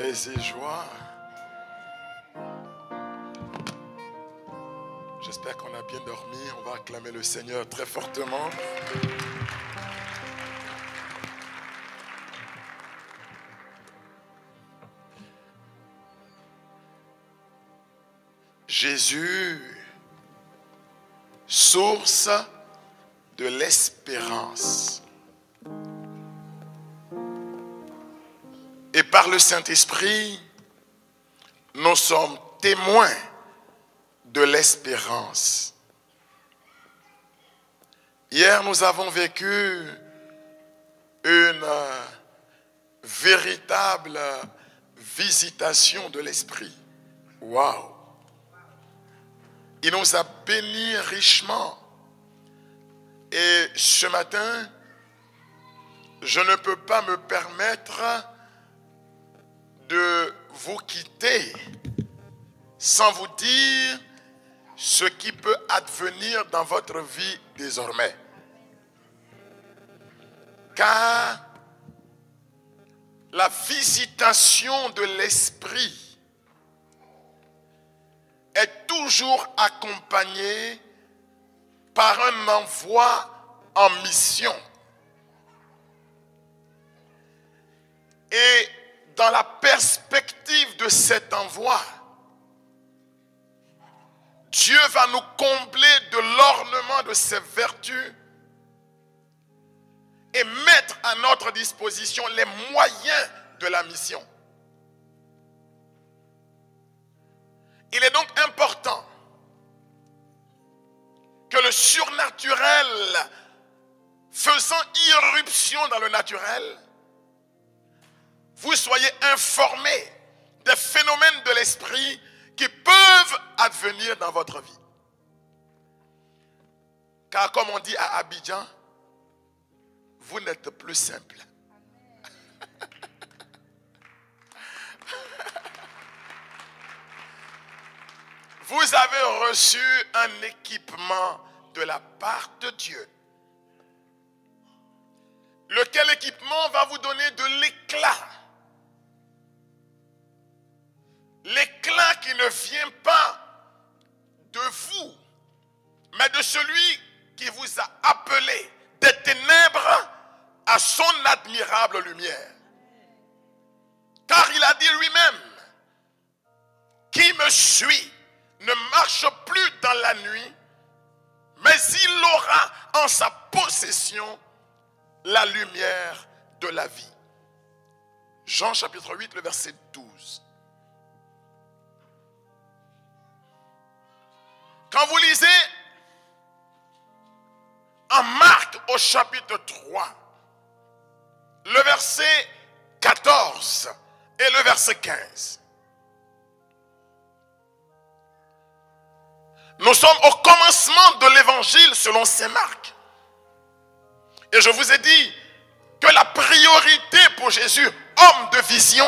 paix et joie. J'espère qu'on a bien dormi. On va acclamer le Seigneur très fortement. Jésus, source de l'espérance. Et par le Saint-Esprit, nous sommes témoins de l'espérance. Hier, nous avons vécu une véritable visitation de l'Esprit. Waouh! Il nous a bénis richement. Et ce matin, je ne peux pas me permettre de vous quitter sans vous dire ce qui peut advenir dans votre vie désormais. Car la visitation de l'Esprit est toujours accompagnée par un envoi en mission. Et dans la perspective de cet envoi, Dieu va nous combler de l'ornement de ses vertus et mettre à notre disposition les moyens de la mission. Il est donc important que le surnaturel faisant irruption dans le naturel, vous soyez informés des phénomènes de l'esprit qui peuvent advenir dans votre vie. Car comme on dit à Abidjan, vous n'êtes plus simple. Vous avez reçu un équipement de la part de Dieu. Lequel équipement va vous donner de l'éclat. L'éclat qui ne vient pas de vous, mais de celui qui vous a appelé des ténèbres à son admirable lumière. Car il a dit lui-même, qui me suit ne marche plus dans la nuit, mais il aura en sa possession la lumière de la vie. Jean chapitre 8, le verset 12. Quand vous lisez en Marc au chapitre 3, le verset 14 et le verset 15, nous sommes au commencement de l'évangile selon saint Marc. Et je vous ai dit que la priorité pour Jésus, homme de vision,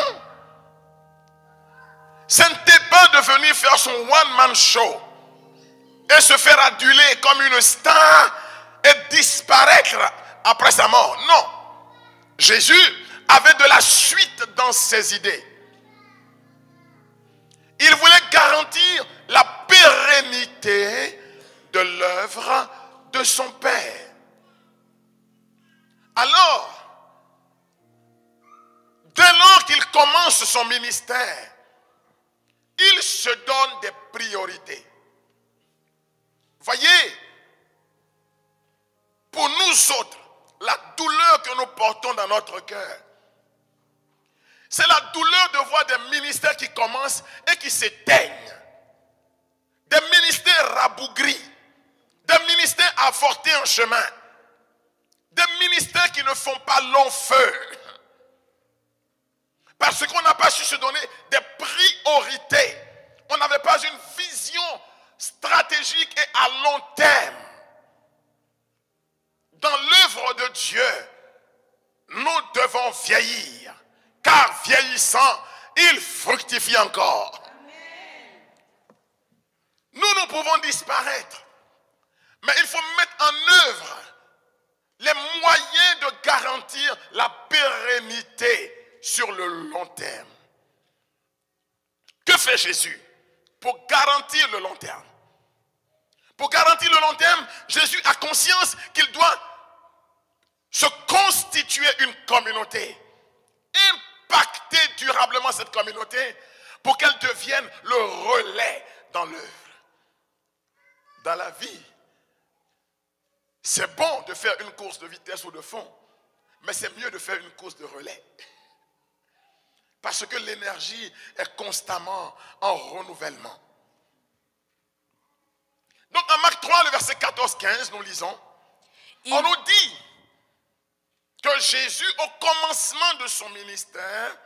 ce n'était pas de venir faire son one-man show et se faire aduler comme une star et disparaître après sa mort. Non. Jésus avait de la suite dans ses idées. Il voulait garantir la pérennité de l'œuvre de son Père. Alors, dès lors qu'il commence son ministère, il se donne des priorités. Voyez, pour nous autres, la douleur que nous portons dans notre cœur, c'est la douleur de voir des ministères qui commencent et qui s'éteignent. Des ministères rabougris, des ministères avortés en chemin, des ministères qui ne font pas long feu. Parce qu'on n'a pas su se donner des priorités. On n'avait pas une vision stratégique et à long terme. Dans l'œuvre de Dieu, nous devons vieillir. Car vieillissant, il fructifie encore. Nous pouvons disparaître. Mais il faut mettre en œuvre les moyens de garantir la pérennité sur le long terme. fait Jésus pour garantir le long terme? Pour garantir le long terme, Jésus a conscience qu'il doit se constituer une communauté, impacter durablement cette communauté pour qu'elle devienne le relais dans l'œuvre. Dans la vie, c'est bon de faire une course de vitesse ou de fond, mais c'est mieux de faire une course de relais. Parce que l'énergie est constamment en renouvellement. Donc en Marc 3, le verset 14-15, nous lisons, on nous dit que Jésus, au commencement de son ministère,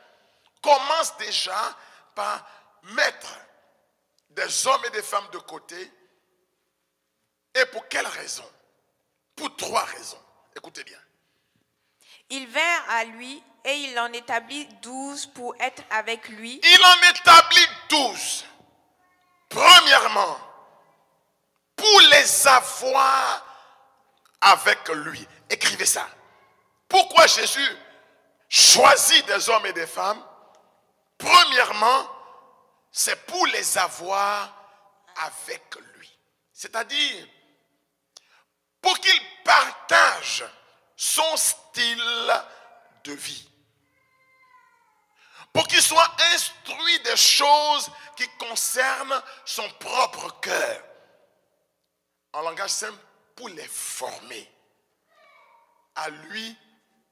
commence déjà par mettre des hommes et des femmes de côté. Et pour quelle raison? Pour 3 raisons. Écoutez bien. Ils vinrent à lui et il en établit 12 pour être avec lui. Il en établit 12. Premièrement, pour les avoir avec lui. Écrivez ça. Pourquoi Jésus choisit des hommes et des femmes? Premièrement, c'est pour les avoir avec lui. C'est-à-dire, pour qu'il partage son style de vie. Pour qu'il soit instruit des choses qui concernent son propre cœur. En langage simple, pour les former à lui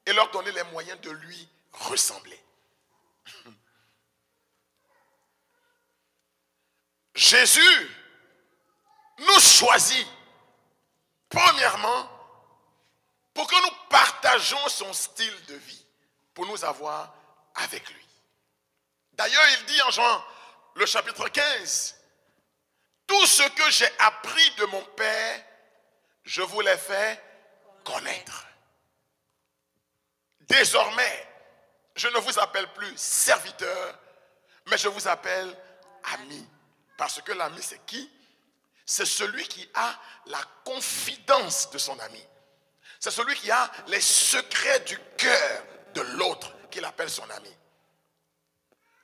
et leur donner les moyens de lui ressembler. Jésus nous choisit, premièrement, pour que nous partageons son style de vie, pour nous avoir avec lui. D'ailleurs, il dit en Jean, le chapitre 15, « Tout ce que j'ai appris de mon Père, je vous l'ai fait connaître. Désormais, je ne vous appelle plus serviteur, mais je vous appelle ami. » Parce que l'ami, c'est qui? C'est celui qui a la confidence de son ami. C'est celui qui a les secrets du cœur de l'autre qu'il appelle son ami.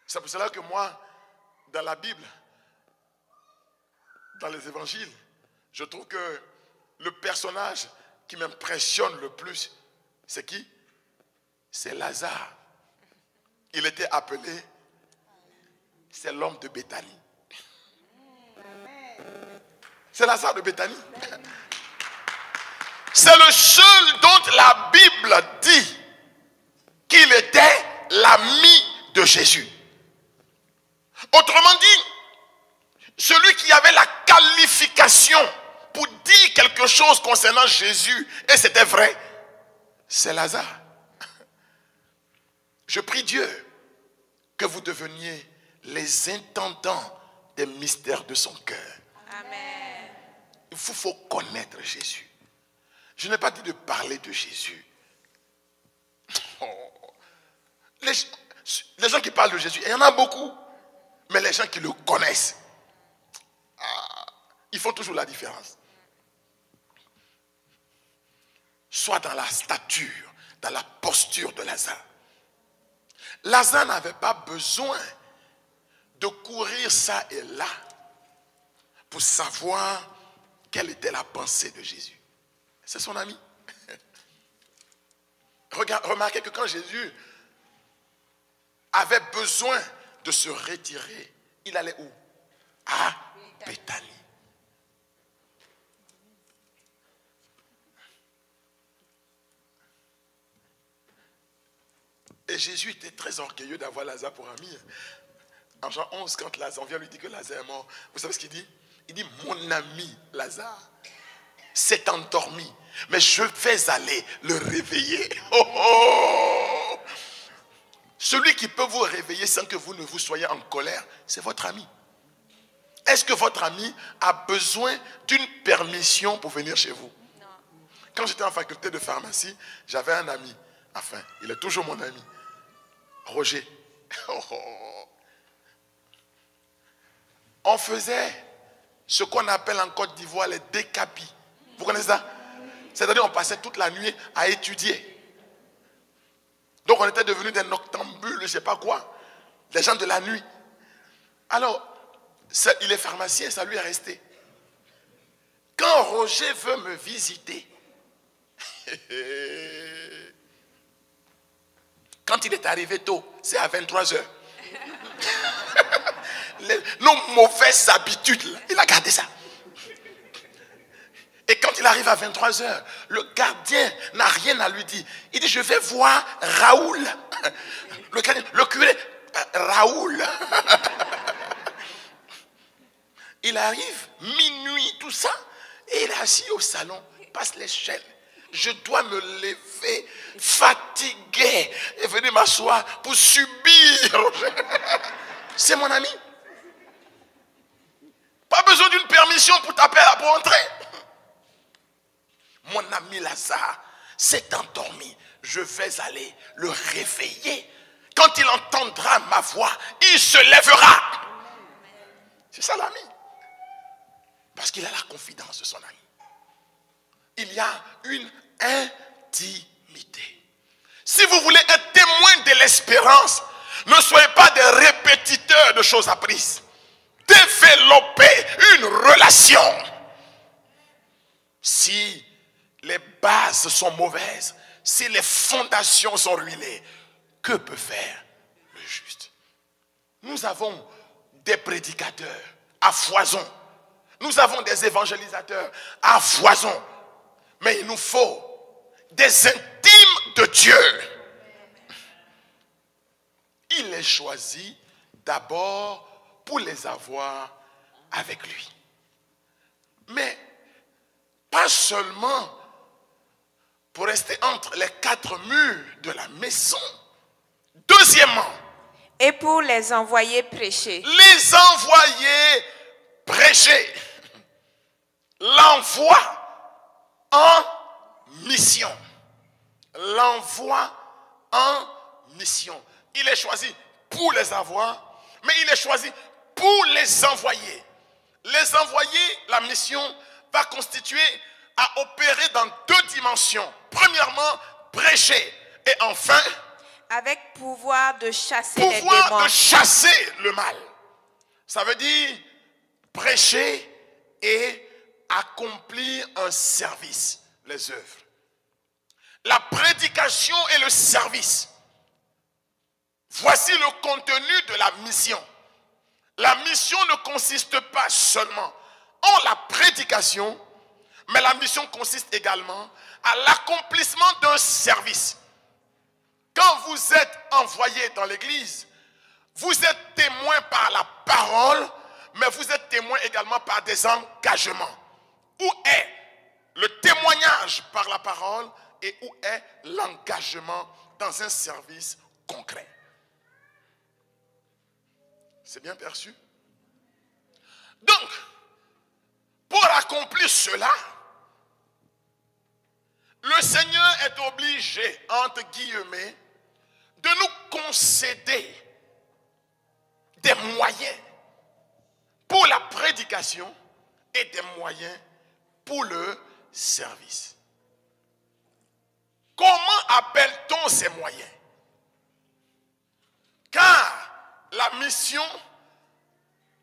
C'est pour cela que moi, dans la Bible, dans les évangiles, je trouve que le personnage qui m'impressionne le plus, c'est qui? C'est Lazare. Il était appelé, c'est l'homme de Béthanie. C'est Lazare de Béthanie. C'est le seul dont la Bible dit qu'il était l'ami de Jésus. Autrement dit, celui qui avait la qualification pour dire quelque chose concernant Jésus, et c'était vrai, c'est Lazare. Je prie Dieu que vous deveniez les intendants des mystères de son cœur. Amen. Il faut connaître Jésus. Je n'ai pas dit de parler de Jésus. Oh. Les gens qui parlent de Jésus, il y en a beaucoup. Mais les gens qui le connaissent, ils font toujours la différence. Soit dans la stature, dans la posture de Lazare. Lazare n'avait pas besoin de courir ça et là pour savoir quelle était la pensée de Jésus. C'est son ami. Remarquez que quand Jésus avait besoin de se retirer, il allait où? À Béthanie. Et Jésus était très orgueilleux d'avoir Lazare pour ami. En Jean 11, quand Lazare vient lui dire que Lazare est mort, vous savez ce qu'il dit? Il dit, mon ami Lazare s'est endormi, mais je vais aller le réveiller. Oh, oh. Celui qui peut vous réveiller sans que vous ne vous soyez en colère, c'est votre ami. Est-ce que votre ami a besoin d'une permission pour venir chez vous? Non. Quand j'étais en faculté de pharmacie, j'avais un ami. Enfin, il est toujours mon ami. Roger. Oh, oh. On faisait ce qu'on appelle en Côte d'Ivoire les décapis. Vous connaissez ça? C'est-à-dire on passait toute la nuit à étudier. Donc on était devenus des noctambules, je ne sais pas quoi. Des gens de la nuit. Alors, il est pharmacien, ça lui est resté. Quand Roger veut me visiter, quand il est arrivé tôt, c'est à 23 heures. Nos mauvaises habitudes, là, il a gardé ça. Et quand il arrive à 23 heures, le gardien n'a rien à lui dire. Il dit, je vais voir Raoul. Le curé, Raoul. Il arrive, minuit, tout ça, et il est assis au salon, il passe l'échelle. Je dois me lever, fatigué, et venir m'asseoir pour subir. C'est mon ami. Pas besoin d'une permission pour t'appeler pour entrer. Mon ami Lazare s'est endormi. Je vais aller le réveiller. Quand il entendra ma voix, il se lèvera. C'est ça l'ami. Parce qu'il a la confidence de son ami. Il y a une intimité. Si vous voulez être témoin de l'espérance, ne soyez pas des répétiteurs de choses apprises. Développez une relation. Si les bases sont mauvaises, si les fondations sont ruinées, que peut faire le juste? Nous avons des prédicateurs à foison. Nous avons des évangélisateurs à foison. Mais il nous faut des intimes de Dieu. Il les choisit d'abord pour les avoir avec lui. Mais pas seulement pour rester entre les quatre murs de la maison. Deuxièmement, et pour les envoyer prêcher. Les envoyer prêcher. L'envoi en mission. L'envoi en mission. Il est choisi pour les avoir, mais il est choisi pour les envoyer. Les envoyer, la mission va constituer à opérer dans deux dimensions. Premièrement, prêcher. Et enfin, avec pouvoir de chasser les démons. Pouvoir de chasser le mal. Ça veut dire prêcher et accomplir un service, les œuvres. La prédication et le service. Voici le contenu de la mission. La mission ne consiste pas seulement en la prédication, mais la mission consiste également à l'accomplissement d'un service. Quand vous êtes envoyé dans l'église, vous êtes témoin par la parole, mais vous êtes témoin également par des engagements. Où est le témoignage par la parole et où est l'engagement dans un service concret? C'est bien perçu? Donc, pour accomplir cela, le Seigneur est obligé, entre guillemets, de nous concéder des moyens pour la prédication et des moyens pour le service. Comment appelle-t-on ces moyens? Car la mission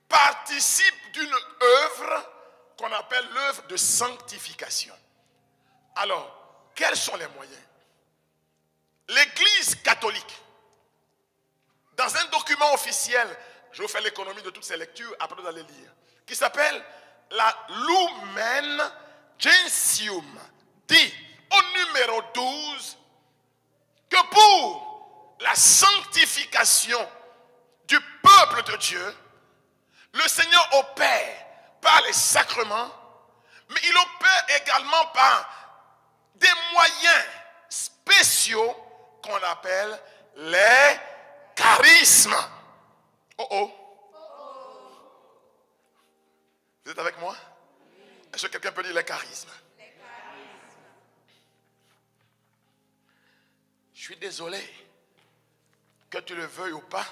participe d'une œuvre qu'on appelle l'œuvre de sanctification. Alors, quels sont les moyens? L'Église catholique, dans un document officiel, je vous fais l'économie de toutes ces lectures, après vous allez lire, qui s'appelle la Lumen Gentium, dit au numéro 12 que pour la sanctification du peuple de Dieu, le Seigneur opère par les sacrements, mais il opère également par des moyens spéciaux qu'on appelle les charismes. Oh oh. Vous êtes avec moi? Est-ce que quelqu'un peut dire les charismes? Je suis désolé, que tu le veuilles ou pas,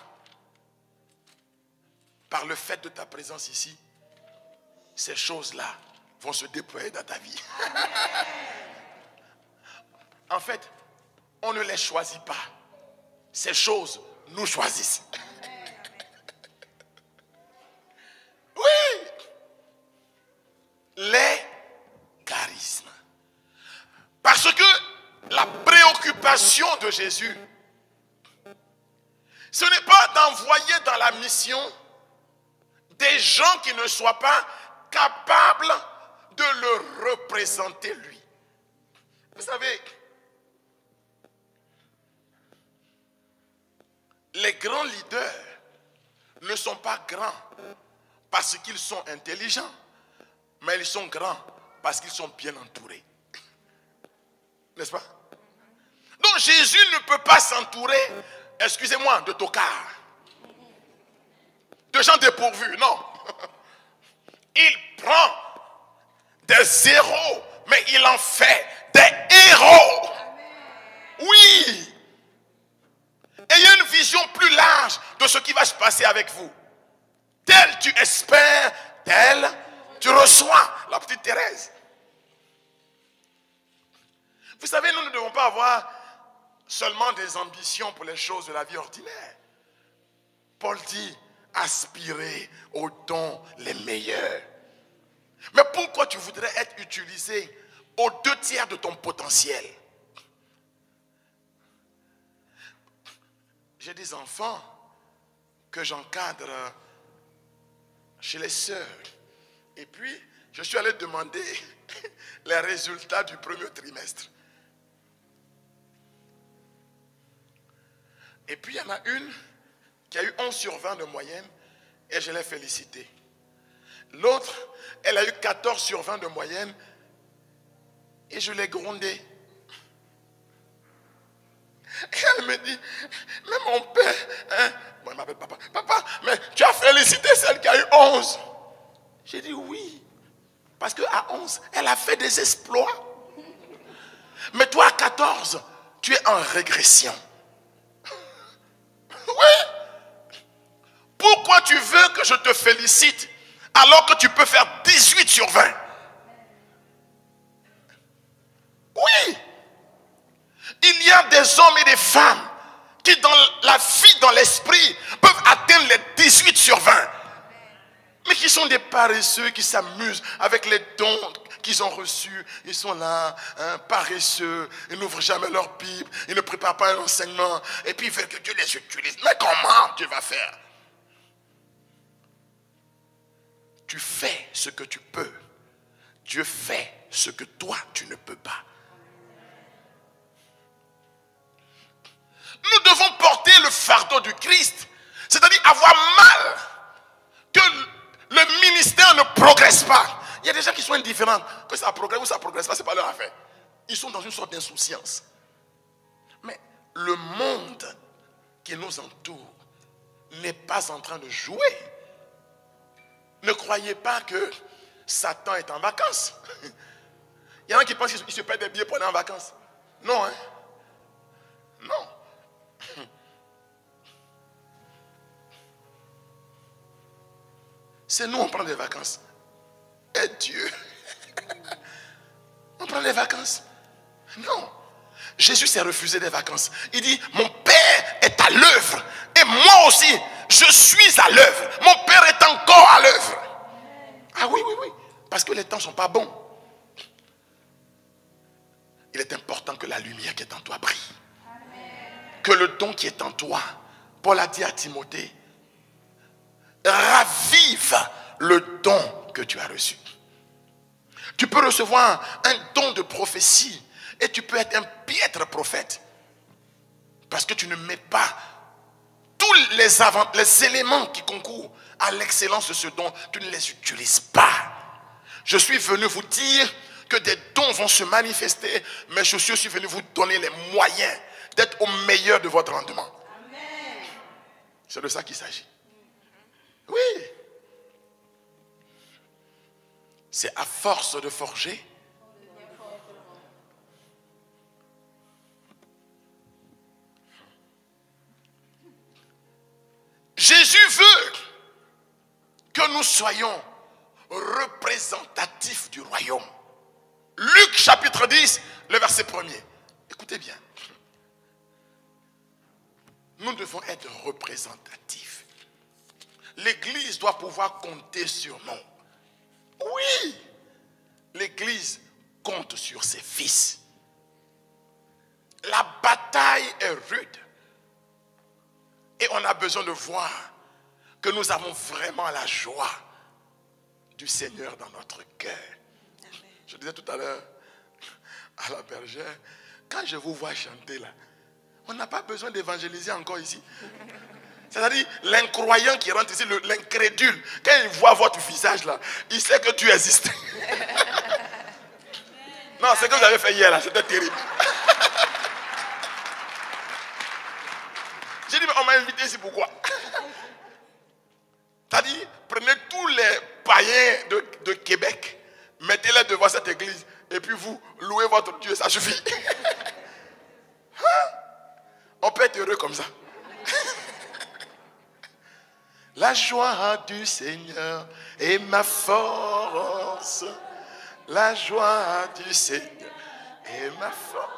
par le fait de ta présence ici, ces choses-là vont se déployer dans ta vie. En fait, on ne les choisit pas. Ces choses nous choisissent. motivation de Jésus, ce n'est pas d'envoyer dans la mission des gens qui ne soient pas capables de le représenter lui. Vous savez, les grands leaders ne sont pas grands parce qu'ils sont intelligents, mais ils sont grands parce qu'ils sont bien entourés. N'est-ce pas? Donc Jésus ne peut pas s'entourer, excusez-moi, de tocards, de gens dépourvus, non. Il prend des héros, mais il en fait des héros. Oui. Ayez une vision plus large de ce qui va se passer avec vous. Tel tu espères, tel tu reçois. La petite Thérèse. Vous savez, nous ne devons pas avoir seulement des ambitions pour les choses de la vie ordinaire. Paul dit, aspirez aux dons les meilleurs. Mais pourquoi tu voudrais être utilisé aux 2/3 de ton potentiel? J'ai des enfants que j'encadre chez les sœurs. Et puis, je suis allé demander les résultats du premier trimestre. Et puis, il y en a une qui a eu 11/20 de moyenne et je l'ai félicitée. L'autre, elle a eu 14/20 de moyenne et je l'ai grondée. Et elle me dit, mais mon père, hein? Bon, elle m'appelle papa. Papa, mais tu as félicité celle qui a eu 11. J'ai dit oui. Parce qu'à 11, elle a fait des exploits. Mais toi, à 14, tu es en régression. Oui. Pourquoi tu veux que je te félicite alors que tu peux faire 18/20? Oui. Il y a des hommes et des femmes qui dans la vie, dans l'esprit, peuvent atteindre les 18/20. Mais qui sont des paresseux qui s'amusent avec les dons qu'ils ont reçus. Ils sont là, hein, paresseux. Ils n'ouvrent jamais leur Bible. Ils ne préparent pas un enseignement. Et puis ils veulent que Dieu les utilise. Mais comment Dieu va faire? Tu fais ce que tu peux. Dieu fait ce que toi, tu ne peux pas. Nous devons porter le fardeau du Christ. C'est-à-dire avoir mal que le ministère ne progresse pas. Il y a des gens qui sont indifférents. Que ça progresse ou ça ne progresse pas, ce n'est pas leur affaire. Ils sont dans une sorte d'insouciance. Mais le monde qui nous entoure n'est pas en train de jouer. Ne croyez pas que Satan est en vacances. Il y en a qui pensent qu'il se paye des billets pour aller en vacances. Non, hein? Non. C'est nous, on prend des vacances. Et Dieu, on prend des vacances. Non. Jésus s'est refusé des vacances. Il dit, mon Père est à l'œuvre. Et moi aussi, je suis à l'œuvre. Mon Père est encore à l'œuvre. Ah oui, oui, oui. Parce que les temps ne sont pas bons. Il est important que la lumière qui est en toi brille. Que le don qui est en toi, Paul a dit à Timothée, ravive le don que tu as reçu. Tu peux recevoir un don de prophétie et tu peux être un piètre prophète parce que tu ne mets pas tous les éléments qui concourent à l'excellence de ce don, tu ne les utilises pas. Je suis venu vous dire que des dons vont se manifester, mais je suis aussi venu vous donner les moyens d'être au meilleur de votre rendement. C'est de ça qu'il s'agit. Oui. C'est à force de forger. Jésus veut que nous soyons représentatifs du royaume. Luc chapitre 10, le verset 1er. Écoutez bien. Nous devons être représentatifs. L'Église doit pouvoir compter sur nous. Oui, l'Église compte sur ses fils. La bataille est rude. Et on a besoin de voir que nous avons vraiment la joie du Seigneur dans notre cœur. Je disais tout à l'heure à la bergère, quand je vous vois chanter là, on n'a pas besoin d'évangéliser encore ici. C'est-à-dire, l'incroyant qui rentre ici, l'incrédule, quand il voit votre visage là, il sait que Dieu existe. Non, ce que vous avez fait hier là, c'était terrible. J'ai dit, mais on m'a invité ici, pourquoi? C'est-à-dire, prenez tous les païens de Québec, mettez-les devant cette église, et puis vous louez votre Dieu, ça suffit. Hein? On peut être heureux comme ça. La joie du Seigneur est ma force. La joie du Seigneur est ma force.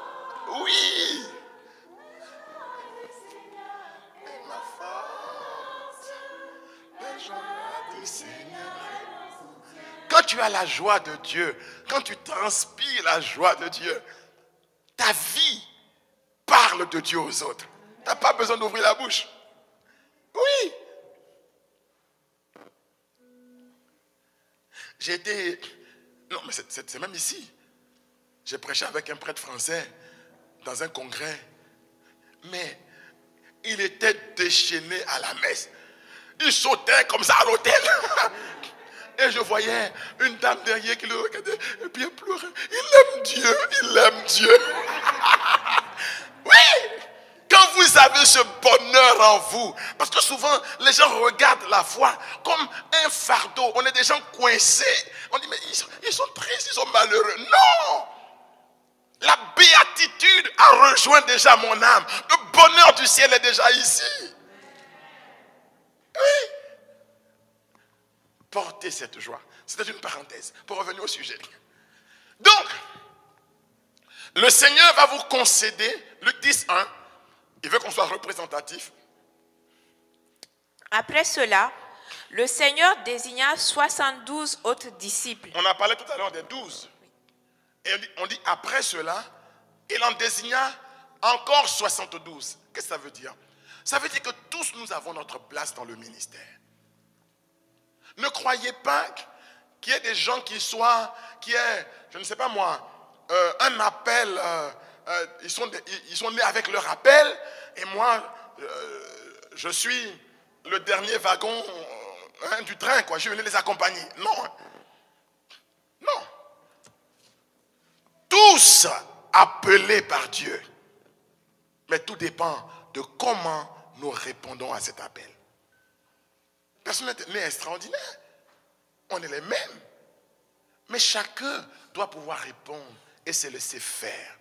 Oui. Et ma force. La joie du Seigneur. Quand tu as la joie de Dieu, quand tu transpires la joie de Dieu, ta vie parle de Dieu aux autres. Tu n'as pas besoin d'ouvrir la bouche. Oui. J'ai été... Non, mais c'est même ici. J'ai prêché avec un prêtre français dans un congrès. Mais il était déchaîné à la messe. Il sautait comme ça à l'autel. Et je voyais une dame derrière qui le regardait et puis elle pleurait. Il aime Dieu, il aime Dieu. Oui! Quand vous avez ce bonheur en vous, parce que souvent les gens regardent la foi comme un fardeau, on est des gens coincés, on dit mais ils sont tristes, ils sont malheureux. Non! La béatitude a rejoint déjà mon âme, le bonheur du ciel est déjà ici. Oui! Portez cette joie. C'était une parenthèse pour revenir au sujet. Donc, le Seigneur va vous concéder, Luc 10:1. Il veut qu'on soit représentatif. Après cela, le Seigneur désigna 72 autres disciples. On a parlé tout à l'heure des 12. Et on dit après cela, il en désigna encore 72. Qu'est-ce que ça veut dire? Ça veut dire que tous nous avons notre place dans le ministère. Ne croyez pas qu'il y ait des gens qui aient, je ne sais pas moi, un appel, ils sont nés avec leur appel, et moi, je suis le dernier wagon du train, quoi. Je venais les accompagner. Non. Non. Tous appelés par Dieu. Mais tout dépend de comment nous répondons à cet appel. Personne n'est extraordinaire. On est les mêmes. Mais chacun doit pouvoir répondre et se laisser faire.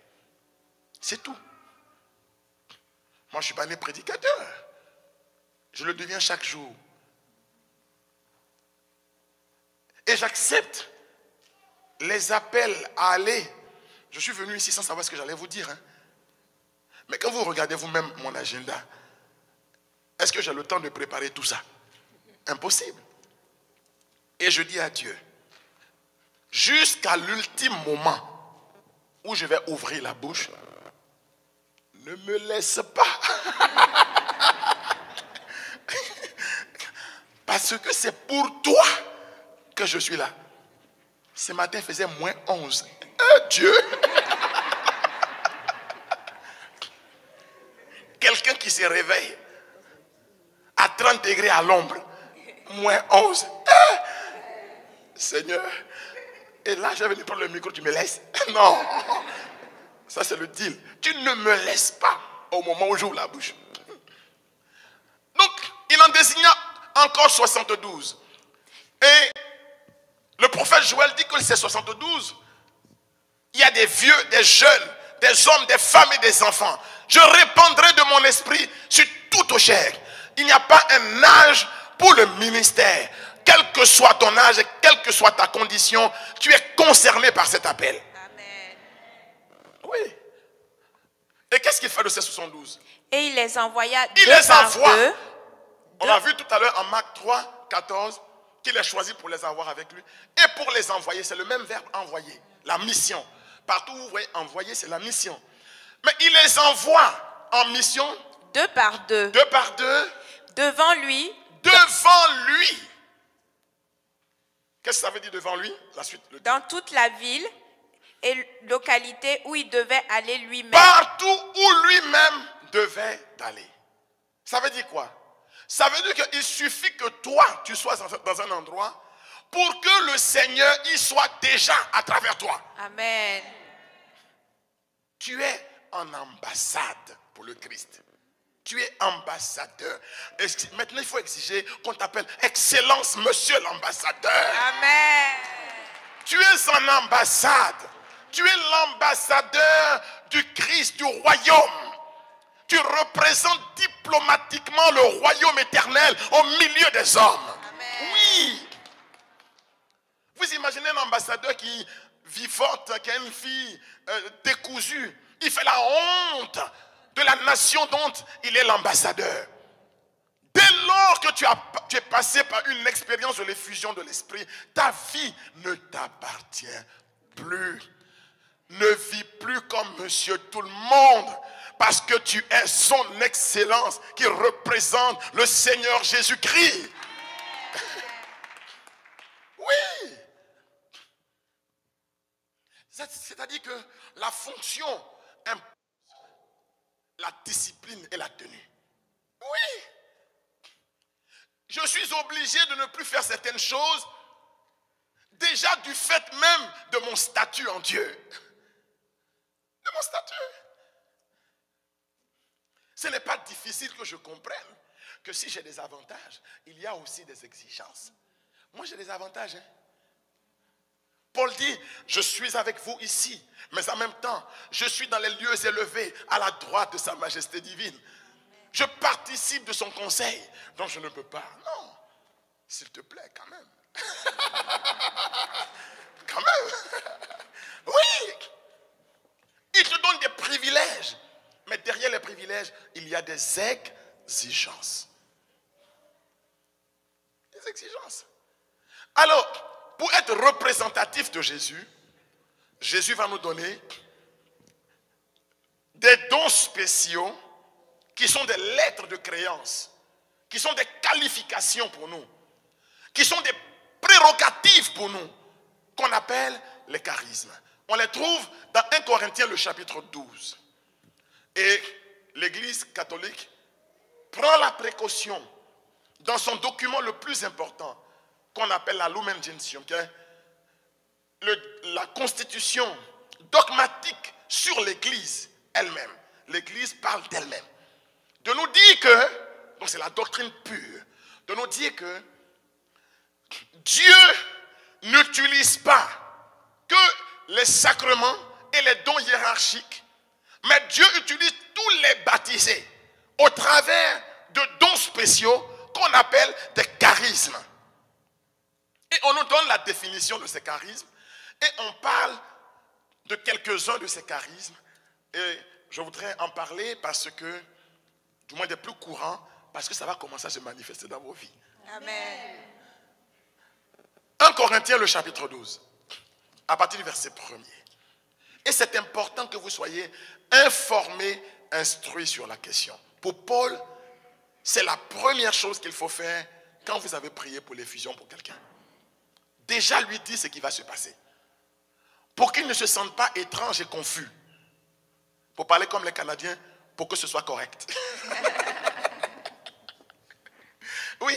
C'est tout. Moi, je ne suis pas né prédicateur. Je le deviens chaque jour. Et j'accepte les appels à aller. Je suis venu ici sans savoir ce que j'allais vous dire. Hein. Mais quand vous regardez vous-même mon agenda, est-ce que j'ai le temps de préparer tout ça? Impossible. Et je dis à Dieu, jusqu'à l'ultime moment où je vais ouvrir la bouche, ne me laisse pas. Parce que c'est pour toi que je suis là. Ce matin, il faisait -11. Dieu. Quelqu'un qui se réveille à 30 degrés à l'ombre, -11. Seigneur. Et là, j'avais venu prendre le micro, tu me laisses? Non. Ça, c'est le deal. Tu ne me laisses pas au moment où j'ouvre la bouche. Donc, il en désigna encore 72. Et le prophète Joël dit que ces 72, il y a des vieux, des jeunes, des hommes, des femmes et des enfants. Je répandrai de mon esprit sur toute chair. Il n'y a pas un âge pour le ministère. Quel que soit ton âge et quelle que soit ta condition, tu es concerné par cet appel. Amen. Oui. Et qu'est-ce qu'il fait de ces 72? Et il les envoya Il deux les par envoie. deux. On a vu tout à l'heure en Marc 3, 14, qu'il a choisi pour les avoir avec lui. Et pour les envoyer, c'est le même verbe envoyer, la mission. Partout où vous voyez envoyer, c'est la mission. Mais il les envoie en mission, 2 par 2, 2 par 2, devant lui, devant lui. Qu'est-ce que ça veut dire devant lui? La suite. dans toute la ville et localité où il devait aller lui-même. Partout où lui-même devait aller. Ça veut dire quoi? Ça veut dire qu'il suffit que toi, tu sois dans un endroit pour que le Seigneur y soit déjà à travers toi. Amen. Tu es en ambassade pour le Christ. Tu es ambassadeur. Et maintenant, il faut exiger qu'on t'appelle Excellence, Monsieur l'ambassadeur. Amen. Tu es en ambassade. Tu es l'ambassadeur du Christ, du royaume. Tu représentes diplomatiquement le royaume éternel au milieu des hommes. Amen. Oui. Vous imaginez un ambassadeur qui vivote, qui a une fille décousue. Il fait la honte de la nation dont il est l'ambassadeur. Dès lors que tu es passé par une expérience de l'effusion de l'esprit, ta vie ne t'appartient plus. Ne vis plus comme monsieur tout le monde, parce que tu es son excellence qui représente le Seigneur Jésus-Christ. Oui. C'est-à-dire que la fonction impose la discipline et la tenue. Oui. Je suis obligé de ne plus faire certaines choses, déjà du fait même de mon statut en Dieu. De mon statut. Ce n'est pas difficile que je comprenne que si j'ai des avantages, il y a aussi des exigences. Moi, j'ai des avantages. Paul dit, je suis avec vous ici, mais en même temps, je suis dans les lieux élevés à la droite de sa majesté divine. Je participe de son conseil, donc je ne peux pas. Non, s'il te plaît, quand même. Quand même. Oui. Il te donne des privilèges, mais derrière les privilèges, il y a des exigences. Des exigences. Alors, pour être représentatif de Jésus, Jésus va nous donner des dons spéciaux qui sont des lettres de créance, qui sont des qualifications pour nous, qui sont des prérogatives pour nous, qu'on appelle les charismes. On les trouve dans 1 Corinthiens le chapitre 12. Et l'Église catholique prend la précaution dans son document le plus important, qu'on appelle la Lumen Gentium, qui est la constitution dogmatique sur l'Église elle-même. L'Église parle d'elle-même. De nous dire que, donc c'est la doctrine pure, de nous dire que Dieu n'utilise pas que les sacrements et les dons hiérarchiques, mais Dieu utilise tous les baptisés au travers de dons spéciaux qu'on appelle des charismes. Et on nous donne la définition de ces charismes et on parle de quelques-uns de ces charismes. Et je voudrais en parler parce que, du moins des plus courants, parce que ça va commencer à se manifester dans vos vies. Amen. 1 Corinthiens le chapitre 12, à partir du verset 1er. Et c'est important que vous soyez informés, instruits sur la question. Pour Paul, c'est la première chose qu'il faut faire quand vous avez prié pour l'effusion pour quelqu'un. Déjà lui dire ce qui va se passer. Pour qu'il ne se sente pas étrange et confus. Pour parler comme les Canadiens, pour que ce soit correct. Oui.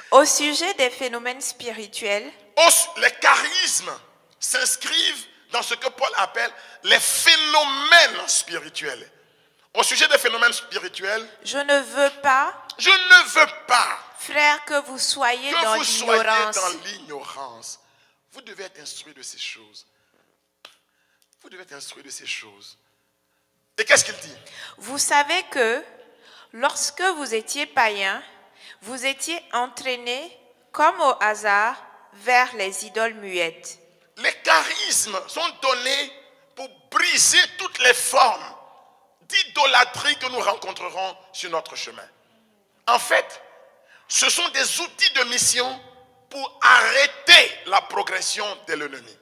Au sujet des phénomènes spirituels, Les charismes s'inscrivent dans ce que Paul appelle les phénomènes spirituels. Au sujet des phénomènes spirituels, je ne veux pas, frères, que vous soyez que dans vous soyez l'ignorance. dans l'ignorance. Vous devez être instruits de ces choses. Vous devez être instruits de ces choses. Et qu'est-ce qu'il dit? Vous savez que lorsque vous étiez païens, vous étiez entraînés comme au hasard vers les idoles muettes. Les charismes sont donnés pour briser toutes les formes d'idolâtrie que nous rencontrerons sur notre chemin. En fait, ce sont des outils de mission pour arrêter la progression de l'ennemi.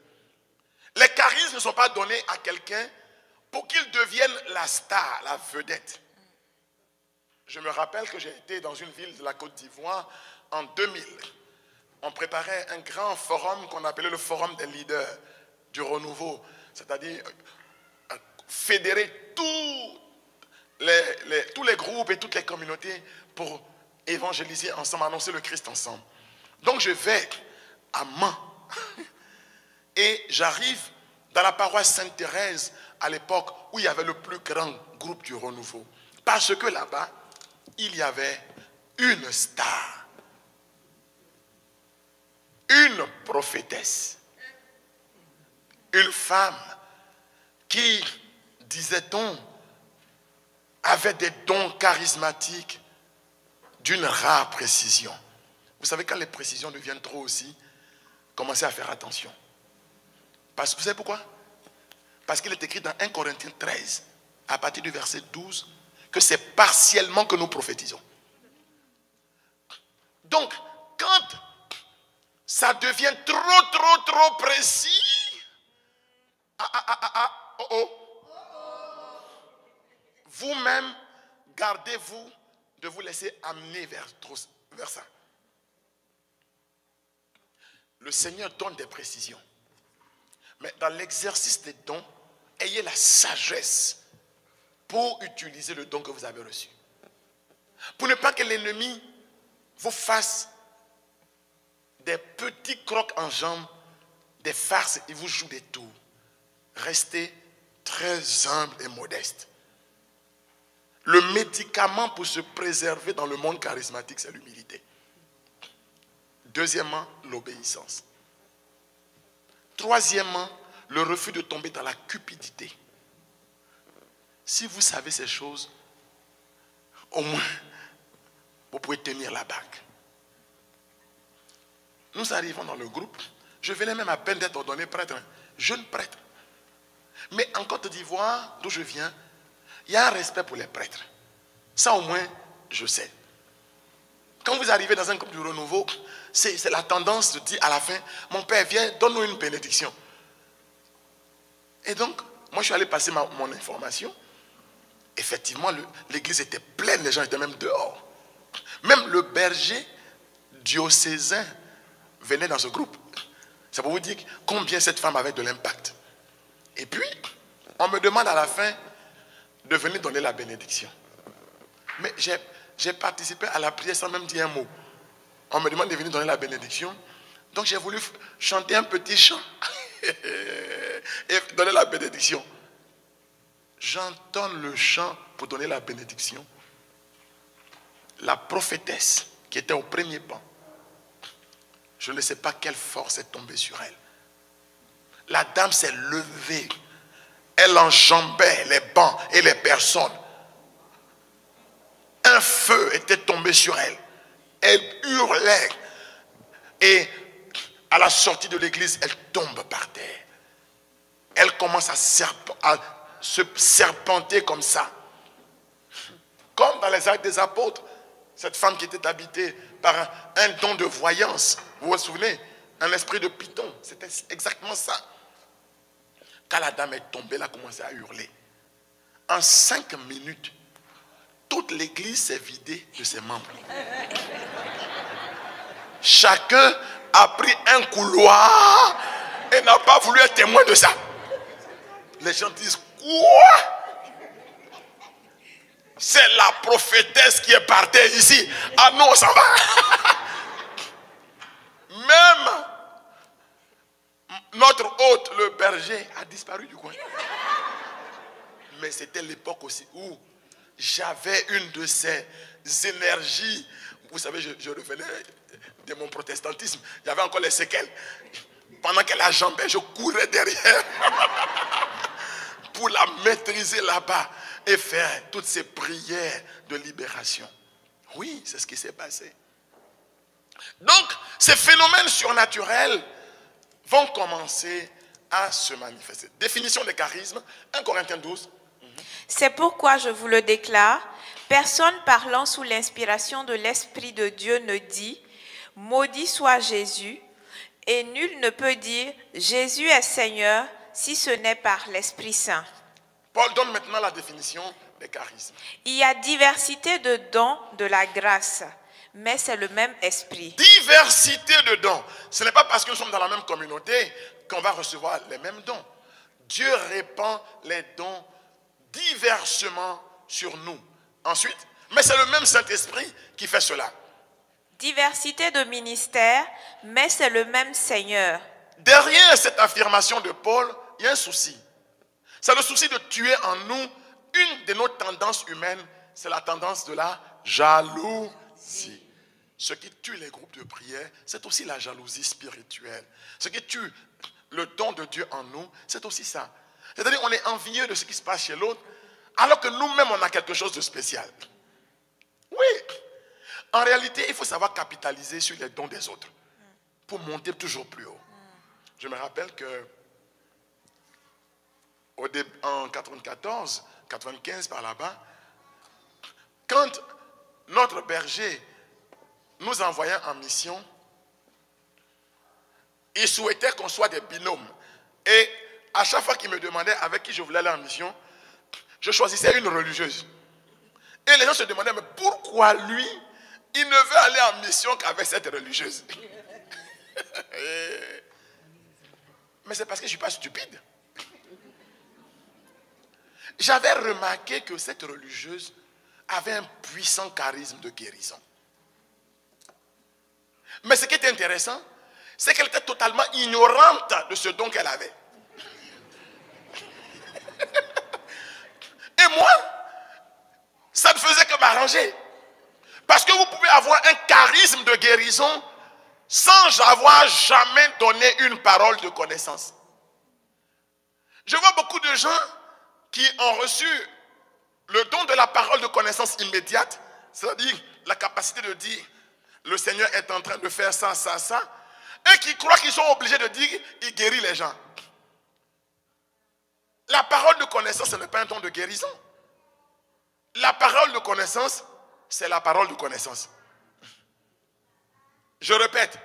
Les charismes ne sont pas donnés à quelqu'un pour qu'il devienne la star, la vedette. Je me rappelle que j'ai été dans une ville de la Côte d'Ivoire en 2000. On préparait un grand forum qu'on appelait le forum des leaders du renouveau, c'est-à-dire fédérer tous les groupes et toutes les communautés pour évangéliser ensemble, annoncer le Christ ensemble. Donc je vais à Mans et j'arrive dans la paroisse Sainte-Thérèse à l'époque où il y avait le plus grand groupe du renouveau. Parce que là-bas, il y avait une star, une prophétesse, une femme qui, disait-on, avait des dons charismatiques d'une rare précision. Vous savez, quand les précisions deviennent trop aussi, commencez à faire attention. Parce que vous savez pourquoi? Parce qu'il est écrit dans 1 Corinthiens 13, à partir du verset 12, que c'est partiellement que nous prophétisons. Donc, quand ça devient trop précis, vous-même, gardez-vous de vous laisser amener vers ça. Le Seigneur donne des précisions. Mais dans l'exercice des dons, ayez la sagesse pour utiliser le don que vous avez reçu. Pour ne pas que l'ennemi vous fasse des petits crocs en jambes, des farces, il vous joue des tours. Restez très humble et modeste. Le médicament pour se préserver dans le monde charismatique, c'est l'humilité. Deuxièmement, l'obéissance. Troisièmement, le refus de tomber dans la cupidité. Si vous savez ces choses, au moins, vous pouvez tenir la bague. Nous arrivons dans le groupe. Je venais même à peine d'être ordonné prêtre, jeune prêtre. Mais en Côte d'Ivoire, d'où je viens, il y a un respect pour les prêtres. Ça au moins, je sais. Quand vous arrivez dans un groupe du renouveau, c'est la tendance de dire à la fin, mon père, viens, donne-nous une bénédiction. Et donc, moi je suis allé passer mon information. Effectivement, l'église était pleine, les gens étaient même dehors. Même le berger diocésain venait dans ce groupe. Ça pour vous dire combien cette femme avait de l'impact. Et puis, on me demande à la fin de venir donner la bénédiction. Mais j'ai participé à la prière sans même dire un mot. On me demande de venir donner la bénédiction. Donc j'ai voulu chanter un petit chant et donner la bénédiction. J'entends le chant pour donner la bénédiction. La prophétesse qui était au premier banc, je ne sais pas quelle force est tombée sur elle. La dame s'est levée. Elle enjambait les bancs et les personnes. Un feu était tombé sur elle. Elle hurlait. Et à la sortie de l'église, elle tombe par terre. Elle commence à se serpenter comme ça. Comme dans les Actes des Apôtres. Cette femme qui était habitée par un don de voyance. Vous vous souvenez? Un esprit de python. C'était exactement ça. Quand la dame est tombée, elle a commencé à hurler. En 5 minutes, toute l'église s'est vidée de ses membres. Chacun a pris un couloir et n'a pas voulu être témoin de ça. Les gens disent, quoi? C'est la prophétesse qui est par terre ici. Ah non, ça va. Même notre hôte, le berger, a disparu du coin. Mais c'était l'époque aussi où j'avais une de ces énergies. Vous savez, je revenais de mon protestantisme. Il y avait encore les séquelles. Pendant qu'elle enjambait, je courais derrière pour la maîtriser là-bas et faire toutes ces prières de libération. Oui, c'est ce qui s'est passé. Donc, ces phénomènes surnaturels vont commencer à se manifester. Définition des charismes, 1 Corinthiens 12. C'est pourquoi je vous le déclare, personne parlant sous l'inspiration de l'Esprit de Dieu ne dit « Maudit soit Jésus » et nul ne peut dire « Jésus est Seigneur » si ce n'est par l'Esprit Saint. Paul donne maintenant la définition des charismes. Il y a diversité de dons de la grâce, mais c'est le même esprit. Diversité de dons. Ce n'est pas parce que nous sommes dans la même communauté qu'on va recevoir les mêmes dons. Dieu répand les dons diversement sur nous. Ensuite, mais c'est le même Saint-Esprit qui fait cela. Diversité de ministères, mais c'est le même Seigneur. Derrière cette affirmation de Paul, il y a un souci. C'est le souci de tuer en nous une de nos tendances humaines, c'est la tendance de la jalousie. Ce qui tue les groupes de prière, c'est aussi la jalousie spirituelle. Ce qui tue le don de Dieu en nous, c'est aussi ça. C'est-à-dire qu'on est envieux de ce qui se passe chez l'autre, alors que nous-mêmes, on a quelque chose de spécial. Oui. En réalité, il faut savoir capitaliser sur les dons des autres pour monter toujours plus haut. Je me rappelle que en 94, 95 par là-bas, quand notre berger nous envoyait en mission, il souhaitait qu'on soit des binômes. Et à chaque fois qu'il me demandait avec qui je voulais aller en mission, je choisissais une religieuse. Et les gens se demandaient, mais pourquoi lui, il ne veut aller en mission qu'avec cette religieuse? Mais c'est parce que je ne suis pas stupide. J'avais remarqué que cette religieuse avait un puissant charisme de guérison. Mais ce qui était intéressant, c'est qu'elle était totalement ignorante de ce don qu'elle avait. Et moi, ça ne faisait que m'arranger. Parce que vous pouvez avoir un charisme de guérison sans avoir jamais donné une parole de connaissance. Je vois beaucoup de gens qui ont reçu le don de la parole de connaissance immédiate, c'est-à-dire la capacité de dire le Seigneur est en train de faire ça, ça, ça, et qui croient qu'ils sont obligés de dire il guérit les gens. La parole de connaissance, ce n'est pas un don de guérison. La parole de connaissance, c'est la parole de connaissance. Je répète,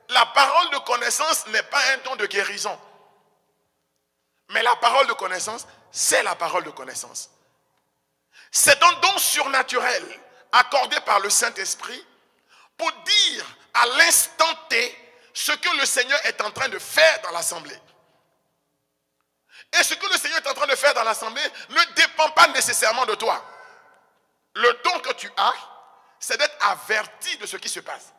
la parole de connaissance n'est pas un don de guérison. Mais la parole de connaissance, c'est la parole de connaissance. C'est un don surnaturel accordé par le Saint-Esprit pour dire à l'instant T ce que le Seigneur est en train de faire dans l'assemblée. Et ce que le Seigneur est en train de faire dans l'assemblée ne dépend pas nécessairement de toi. Le don que tu as, c'est d'être averti de ce qui se passe.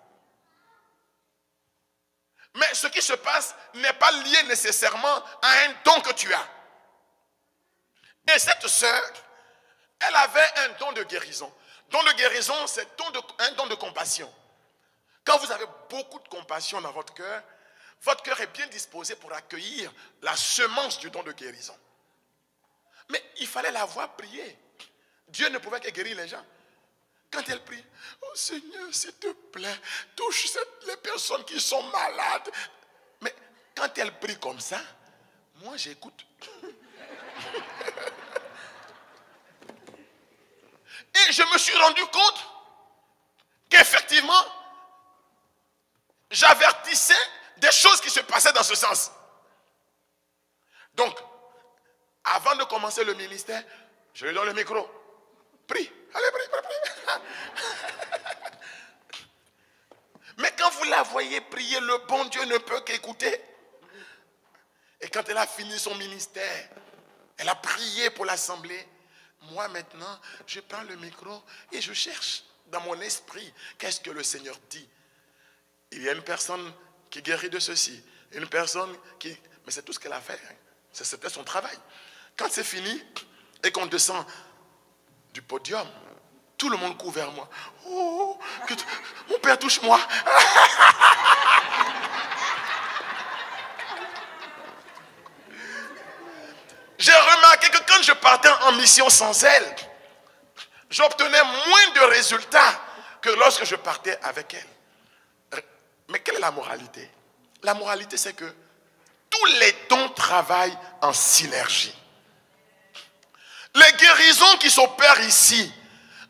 Mais ce qui se passe n'est pas lié nécessairement à un don que tu as. Et cette sœur, elle avait un don de guérison. Don de guérison, c'est un don de compassion. Quand vous avez beaucoup de compassion dans votre cœur est bien disposé pour accueillir la semence du don de guérison. Mais il fallait la voir prier. Dieu ne pouvait que guérir les gens. Quand elle prie, oh Seigneur, s'il te plaît, touche les personnes qui sont malades. Mais quand elle prie comme ça, moi j'écoute. Et je me suis rendu compte qu'effectivement, j'avertissais des choses qui se passaient dans ce sens. Donc, avant de commencer le ministère, je lui donne le micro. Prie. Allez, prie. Mais quand vous la voyez prier, le bon Dieu ne peut qu'écouter. Et quand elle a fini son ministère, elle a prié pour l'assemblée. Moi maintenant, je prends le micro et je cherche dans mon esprit qu'est-ce que le Seigneur dit. Il y a une personne qui guérit de ceci, une personne qui... Mais c'est tout ce qu'elle a fait. C'était son travail. Quand c'est fini et qu'on descend du podium, tout le monde court vers moi. Oh, mon père touche-moi. J'ai remarqué que quand je partais en mission sans elle, j'obtenais moins de résultats que lorsque je partais avec elle. Mais quelle est la moralité? La moralité, c'est que tous les dons travaillent en synergie. Les guérisons qui s'opèrent ici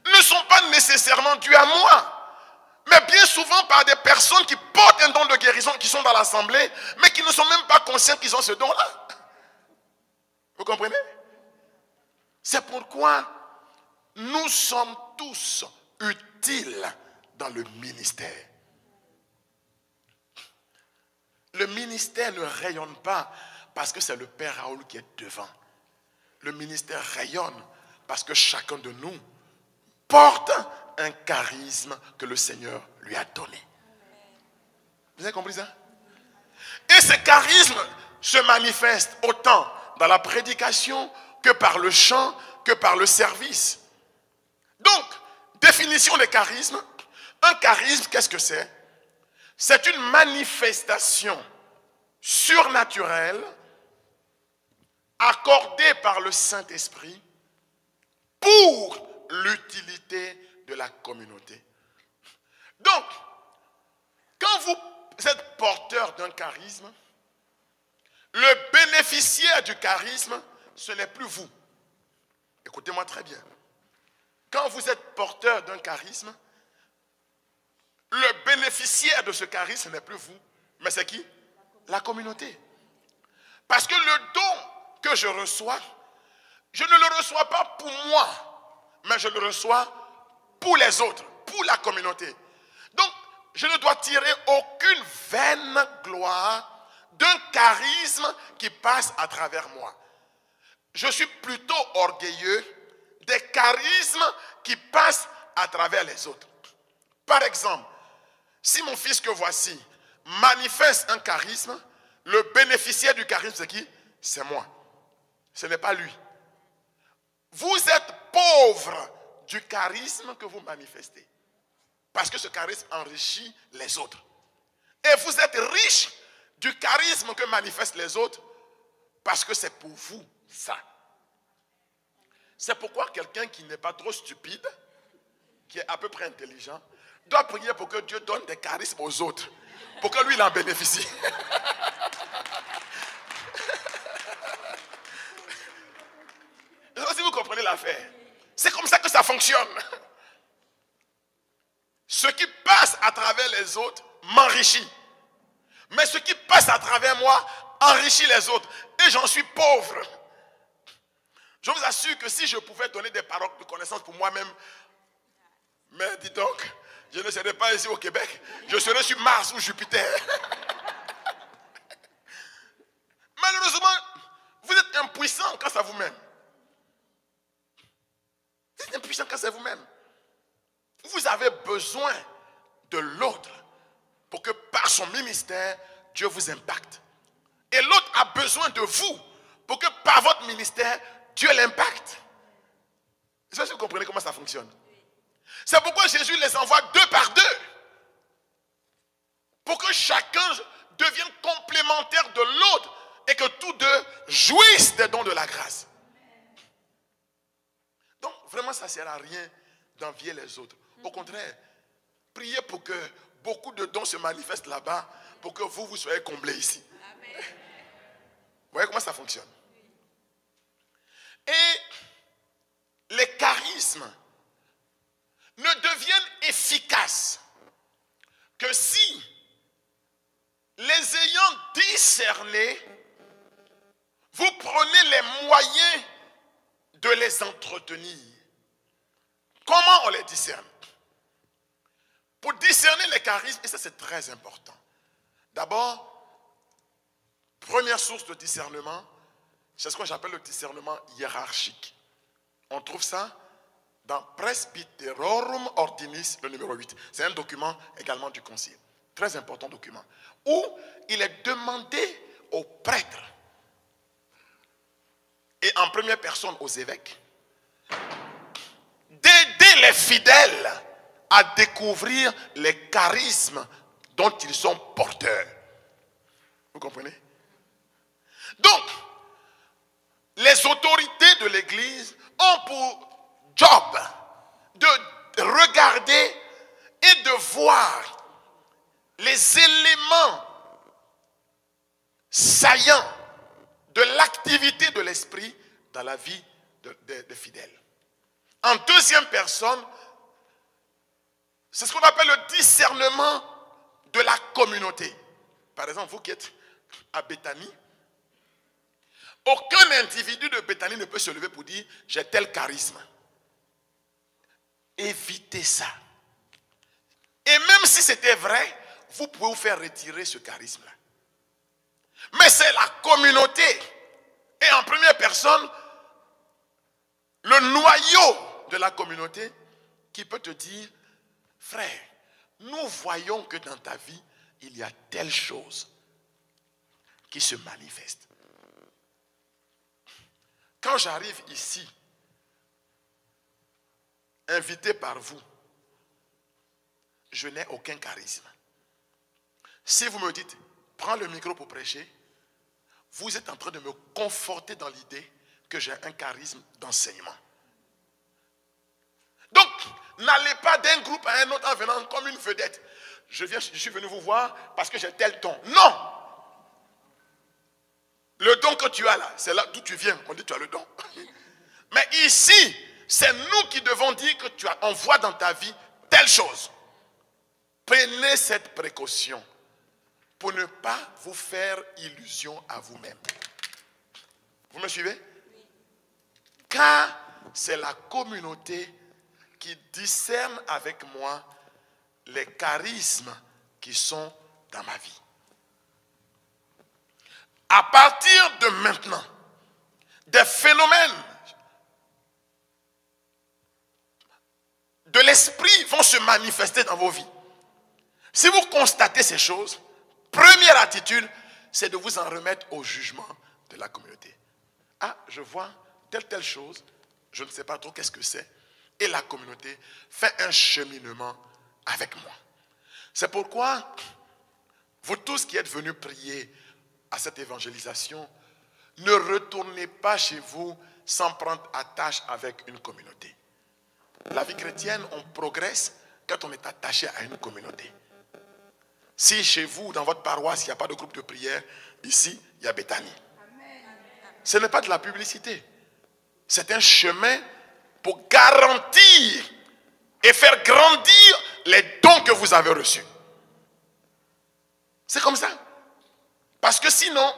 ne sont pas nécessairement dues à moi, mais bien souvent par des personnes qui portent un don de guérison, qui sont dans l'assemblée, mais qui ne sont même pas conscients qu'ils ont ce don-là. Vous comprenez? C'est pourquoi nous sommes tous utiles dans le ministère. Le ministère ne rayonne pas parce que c'est le Père Raoul qui est devant. Le ministère rayonne parce que chacun de nous porte un charisme que le Seigneur lui a donné. Vous avez compris ça? Et ce charisme se manifeste autant dans la prédication que par le chant, que par le service. Donc, définition des charismes. Un charisme, qu'est-ce que c'est? C'est une manifestation surnaturelle accordée par le Saint-Esprit pour l'utilité de la communauté. Donc, quand vous êtes porteur d'un charisme, le bénéficiaire du charisme, ce n'est plus vous. Écoutez-moi très bien. Quand vous êtes porteur d'un charisme, le bénéficiaire de ce charisme, ce n'est plus vous, mais c'est qui? La communauté. Parce que le don que je reçois, je ne le reçois pas pour moi, mais je le reçois pour les autres, pour la communauté. Donc, je ne dois tirer aucune vaine gloire d'un charisme qui passe à travers moi. Je suis plutôt orgueilleux des charismes qui passent à travers les autres. Par exemple, si mon fils que voici manifeste un charisme, le bénéficiaire du charisme, c'est qui? C'est moi. Ce n'est pas lui. Vous êtes pauvre du charisme que vous manifestez. Parce que ce charisme enrichit les autres. Et vous êtes riche du charisme que manifestent les autres parce que c'est pour vous ça. C'est pourquoi quelqu'un qui n'est pas trop stupide, qui est à peu près intelligent, doit prier pour que Dieu donne des charismes aux autres, pour que lui il en bénéficie. Je sais pas si vous comprenez l'affaire. C'est comme ça que ça fonctionne. Ce qui passe à travers les autres m'enrichit. Mais ce qui passe à travers moi enrichit les autres. Et j'en suis pauvre. Je vous assure que si je pouvais donner des paroles de connaissance pour moi-même, mais dis donc, je ne serais pas ici au Québec, je serais sur Mars ou Jupiter. Malheureusement, vous êtes impuissant face à vous-même. Vous êtes impuissant face à vous-même. Vous avez besoin de l'autre pour que par son ministère, Dieu vous impacte. Et l'autre a besoin de vous pour que par votre ministère, Dieu l'impacte. Je sais pas si vous comprenez comment ça fonctionne. C'est pourquoi Jésus les envoie deux par deux. Pour que chacun devienne complémentaire de l'autre et que tous deux jouissent des dons de la grâce. Donc, vraiment, ça ne sert à rien d'envier les autres. Au contraire, priez pour que beaucoup de dons se manifestent là-bas pour que vous soyez comblés ici. Amen. Vous voyez comment ça fonctionne? Et les charismes ne deviennent efficaces que si, les ayant discernés, vous prenez les moyens de les entretenir. Comment on les discerne? Pour discerner les charismes, et ça c'est très important. D'abord, première source de discernement, c'est ce que j'appelle le discernement hiérarchique. On trouve ça dans Presbyterorum Ordinis, le numéro 8. C'est un document également du concile. Très important document. Où il est demandé aux prêtres et en première personne aux évêques d'aider les fidèles à découvrir les charismes dont ils sont porteurs. Vous comprenez? Donc, les autorités de l'Église ont pour job de regarder et de voir les éléments saillants de l'activité de l'esprit dans la vie des fidèles. En deuxième personne, c'est ce qu'on appelle le discernement de la communauté. Par exemple, vous qui êtes à Béthanie, Aucun individu de Béthanie ne peut se lever pour dire « j'ai tel charisme ». Évitez ça. Et même si c'était vrai, vous pouvez vous faire retirer ce charisme-là. Mais c'est la communauté. Et en première personne, le noyau de la communauté qui peut te dire, frère, nous voyons que dans ta vie, il y a telle chose qui se manifeste. Quand j'arrive ici, invité par vous, je n'ai aucun charisme. Si vous me dites, prends le micro pour prêcher, vous êtes en train de me conforter dans l'idée que j'ai un charisme d'enseignement. Donc, n'allez pas d'un groupe à un autre en venant comme une vedette. Je suis venu vous voir parce que j'ai tel don. Non! Le don que tu as là, c'est là d'où tu viens. On dit tu as le don. Mais ici, c'est nous qui devons dire que on voit dans ta vie telle chose. Prenez cette précaution pour ne pas vous faire illusion à vous-même. Vous me suivez? Car c'est la communauté qui discerne avec moi les charismes qui sont dans ma vie. À partir de maintenant, des phénomènes de l'esprit vont se manifester dans vos vies. Si vous constatez ces choses, première attitude, c'est de vous en remettre au jugement de la communauté. Ah, je vois telle chose, je ne sais pas trop qu'est-ce que c'est. Et la communauté fait un cheminement avec moi. C'est pourquoi, vous tous qui êtes venus prier à cette évangélisation, ne retournez pas chez vous sans prendre attache avec une communauté. La vie chrétienne, on progresse quand on est attaché à une communauté. Si chez vous, dans votre paroisse, il n'y a pas de groupe de prière, ici, il y a Béthanie. Ce n'est pas de la publicité. C'est un chemin pour garantir et faire grandir les dons que vous avez reçus. C'est comme ça. Parce que sinon,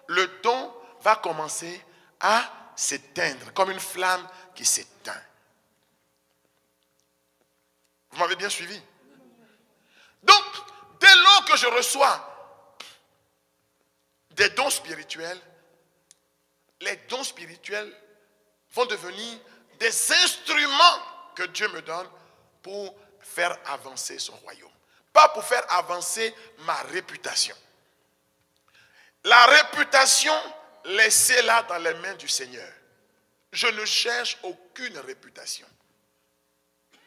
le don va commencer à s'éteindre, comme une flamme qui s'éteint. Vous m'avez bien suivi? Donc, dès lors que je reçois des dons spirituels, les dons spirituels vont devenir des instruments que Dieu me donne pour faire avancer son royaume. Pas pour faire avancer ma réputation. La réputation, laissez-la dans les mains du Seigneur. Je ne cherche aucune réputation.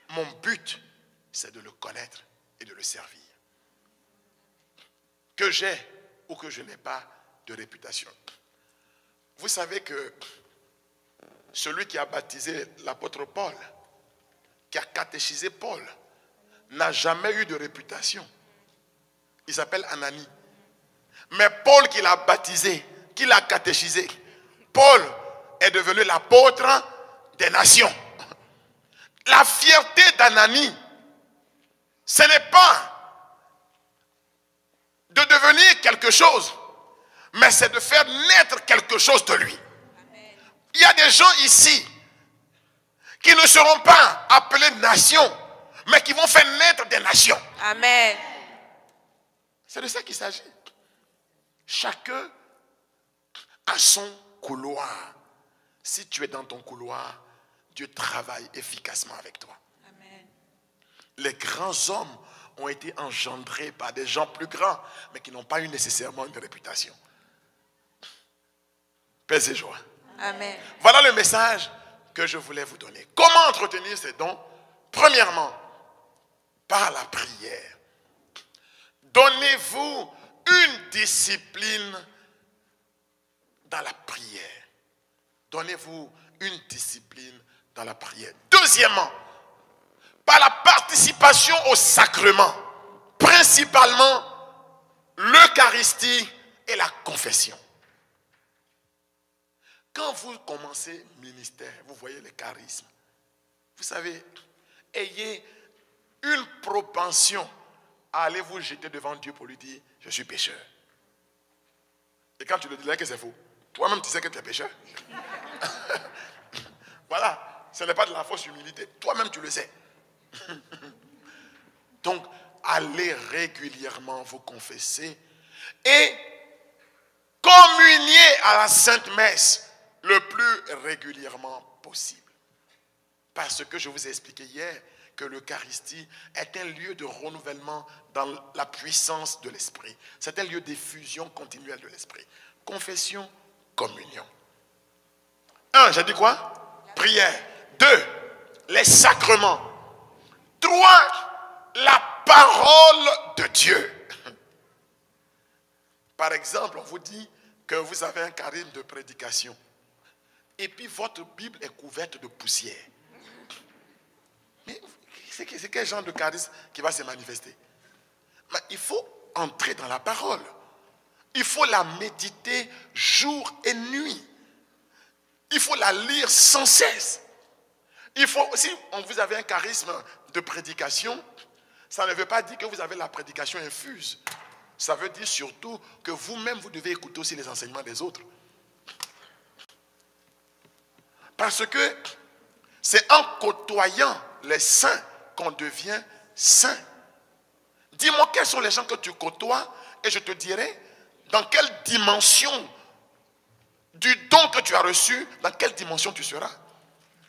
Mon but, c'est de le connaître et de le servir. Que j'ai ou que je n'ai pas de réputation. Vous savez que celui qui a baptisé l'apôtre Paul, qui a catéchisé Paul, n'a jamais eu de réputation. Il s'appelle Anani. Mais Paul qui l'a baptisé, qui l'a catéchisé, Paul est devenu l'apôtre des nations. La fierté d'Anani, ce n'est pas de devenir quelque chose, mais c'est de faire naître quelque chose de lui. Il y a des gens ici qui ne seront pas appelés nations, mais qui vont faire naître des nations. Amen. C'est de ça qu'il s'agit. Chacun a son couloir. Si tu es dans ton couloir, Dieu travaille efficacement avec toi. Amen. Les grands hommes ont été engendrés par des gens plus grands, mais qui n'ont pas eu nécessairement une réputation. Paix et joie. Amen. Voilà le message que je voulais vous donner. Comment entretenir ces dons? Premièrement, par la prière. Donnez-vous une discipline dans la prière. Donnez-vous une discipline dans la prière. Deuxièmement, par la participation au sacrement, principalement l'Eucharistie et la confession. Quand vous commencez ministère, vous voyez les charismes. Vous savez, ayez une propension à aller vous jeter devant Dieu pour lui dire, je suis pécheur. Et quand tu le dis là, que c'est faux. Toi-même, tu sais que tu es pécheur. Voilà, ce n'est pas de la fausse humilité. Toi-même, tu le sais. Donc, allez régulièrement vous confesser et communier à la Sainte Messe le plus régulièrement possible. Parce que je vous ai expliqué hier que l'Eucharistie est un lieu de renouvellement dans la puissance de l'Esprit. C'est un lieu d'effusion continuelle de l'Esprit. Confession, communion. 1, j'ai dit quoi? Prière. 2, les sacrements. 3, la parole de Dieu. Par exemple, on vous dit que vous avez un charisme de prédication. Et puis votre Bible est couverte de poussière. Mais c'est quel genre de charisme qui va se manifester? Mais il faut entrer dans la parole. Il faut la méditer jour et nuit. Il faut la lire sans cesse. Il faut, si vous avez un charisme de prédication, ça ne veut pas dire que vous avez la prédication infuse. Ça veut dire surtout que vous-même, vous devez écouter aussi les enseignements des autres. Parce que c'est en côtoyant les saints qu'on devient saint. Dis-moi quels sont les gens que tu côtoies et je te dirai dans quelle dimension du don que tu as reçu, dans quelle dimension tu seras.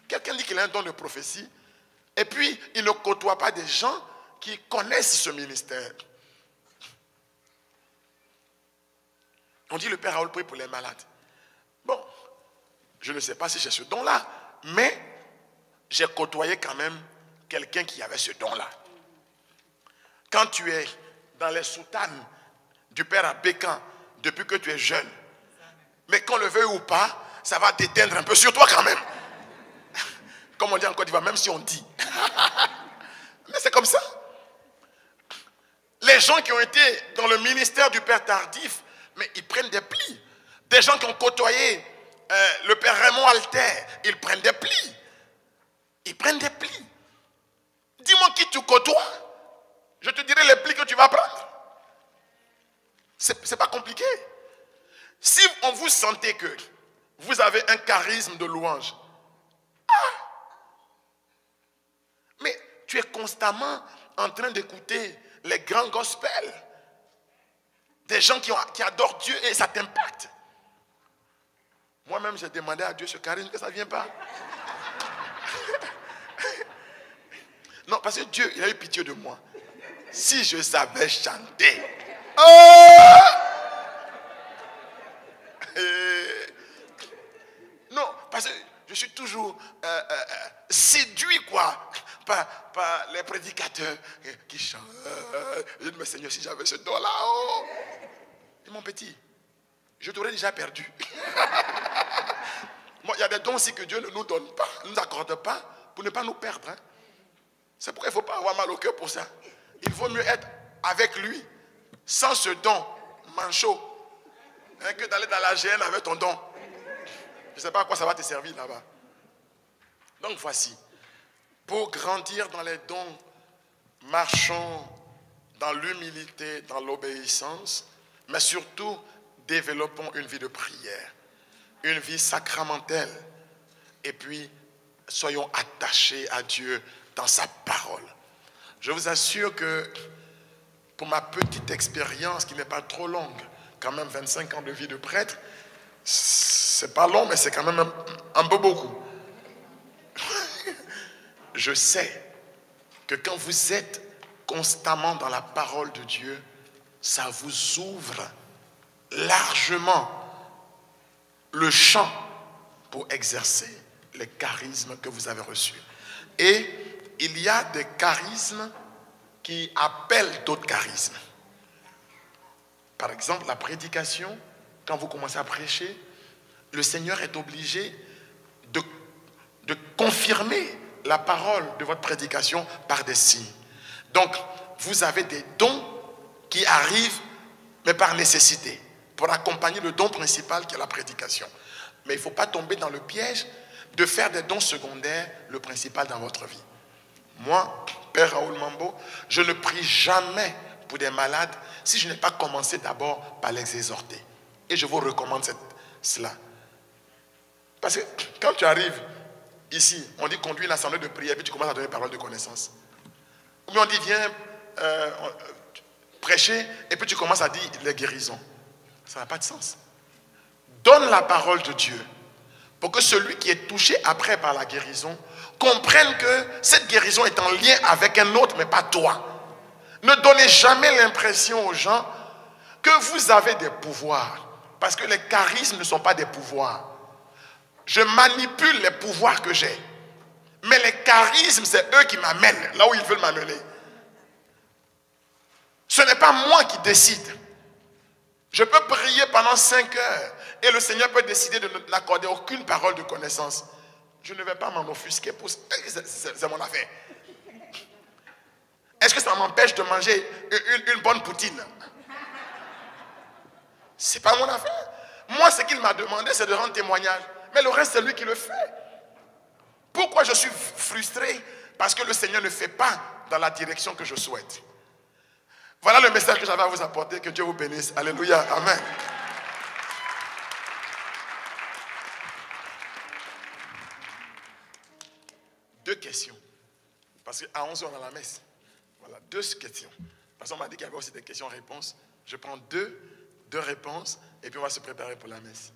Quelqu'un dit qu'il a un don de prophétie et puis il ne côtoie pas des gens qui connaissent ce ministère. On dit le Père Raoul prie pour les malades. Bon, je ne sais pas si j'ai ce don-là, mais j'ai côtoyé quand même quelqu'un qui avait ce don-là. Quand tu es dans les soutanes du Père Abécan depuis que tu es jeune, mais qu'on le veuille ou pas, ça va t'éteindre un peu sur toi quand même. Comme on dit en Côte d'Ivoire, même si on dit. Mais c'est comme ça. Les gens qui ont été dans le ministère du Père Tardif, mais ils prennent des plis. Des gens qui ont côtoyé le Père Raymond Alter, ils prennent des plis. Ils prennent des plis. Dis-moi qui tu côtoies. Je te dirai les plis que tu vas prendre. C'est pas compliqué. Si on vous sentez que vous avez un charisme de louange, mais tu es constamment en train d'écouter les grands gospels. Des gens qui adorent Dieu et ça t'impacte. Moi-même, j'ai demandé à Dieu ce charisme que ça ne vient pas. Non, parce que Dieu, il a eu pitié de moi. Si je savais chanter. Oh! Non, parce que je suis toujours séduit quoi, par les prédicateurs qui chantent. Je dis, mais Seigneur, si j'avais ce don-là, oh! Et mon petit, je t'aurais déjà perdu. Bon, il y a des dons aussi que Dieu ne nous donne pas, ne nous accorde pas pour ne pas nous perdre. Hein. C'est pourquoi il ne faut pas avoir mal au cœur pour ça. Il vaut mieux être avec lui, sans ce don, manchot, hein, que d'aller dans la GN avec ton don. Je ne sais pas à quoi ça va te servir là-bas. Donc voici, pour grandir dans les dons, marchons dans l'humilité, dans l'obéissance, mais surtout développons une vie de prière, une vie sacramentelle, et puis soyons attachés à Dieu dans sa parole. Je vous assure que pour ma petite expérience, qui n'est pas trop longue, quand même 25 ans de vie de prêtre, c'est pas long, mais c'est quand même un peu beaucoup. Je sais que quand vous êtes constamment dans la parole de Dieu, ça vous ouvre largement le champ pour exercer les charismes que vous avez reçus. Et il y a des charismes qui appellent d'autres charismes. Par exemple, la prédication, quand vous commencez à prêcher, le Seigneur est obligé de confirmer la parole de votre prédication par des signes. Donc, vous avez des dons qui arrivent, mais par nécessité, pour accompagner le don principal qui est la prédication. Mais il ne faut pas tomber dans le piège de faire des dons secondaires le principal dans votre vie. Moi, Père Raoul Mambo, je ne prie jamais pour des malades si je n'ai pas commencé d'abord par les exhorter. Et je vous recommande cela. Parce que quand tu arrives ici, on dit conduis une assemblée de prière, puis tu commences à donner parole de connaissance. Ou bien on dit viens prêcher, et puis tu commences à dire les guérisons. Ça n'a pas de sens. Donne la parole de Dieu pour que celui qui est touché après par la guérison comprenne que cette guérison est en lien avec un autre, mais pas toi. Ne donnez jamais l'impression aux gens que vous avez des pouvoirs. Parce que les charismes ne sont pas des pouvoirs. Je manipule les pouvoirs que j'ai. Mais les charismes, c'est eux qui m'amènent là où ils veulent m'amener. Ce n'est pas moi qui décide. Je peux prier pendant 5 heures et le Seigneur peut décider de n'accorder aucune parole de connaissance. Je ne vais pas m'en offusquer. C'est mon affaire. Est-ce que ça m'empêche de manger une bonne poutine? Ce n'est pas mon affaire. Moi, ce qu'il m'a demandé, c'est de rendre témoignage. Mais le reste, c'est lui qui le fait. Pourquoi je suis frustré? Parce que le Seigneur ne fait pas dans la direction que je souhaite. Voilà le message que j'avais à vous apporter. Que Dieu vous bénisse. Alléluia. Amen. Deux questions. Parce qu'à 11h, on a la messe. Voilà, 2 questions. Parce qu'on m'a dit qu'il y avait aussi des questions-réponses. Je prends deux réponses et puis on va se préparer pour la messe.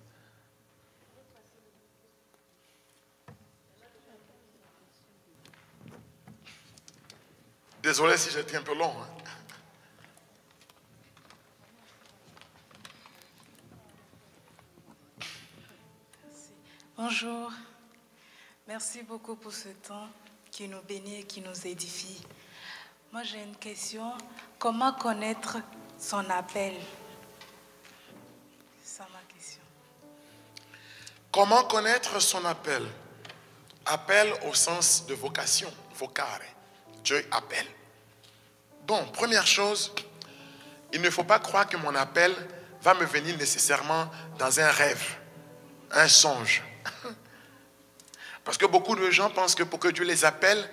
Désolé si j'étais un peu long. Bonjour. Merci beaucoup pour ce temps qui nous bénit et qui nous édifie. Moi, j'ai une question. Comment connaître son appel? C'est ça ma question. Comment connaître son appel? Appel au sens de vocation, vocare. Dieu appelle. Bon, première chose, il ne faut pas croire que mon appel va me venir nécessairement dans un rêve, un songe. Parce que beaucoup de gens pensent que pour que Dieu les appelle,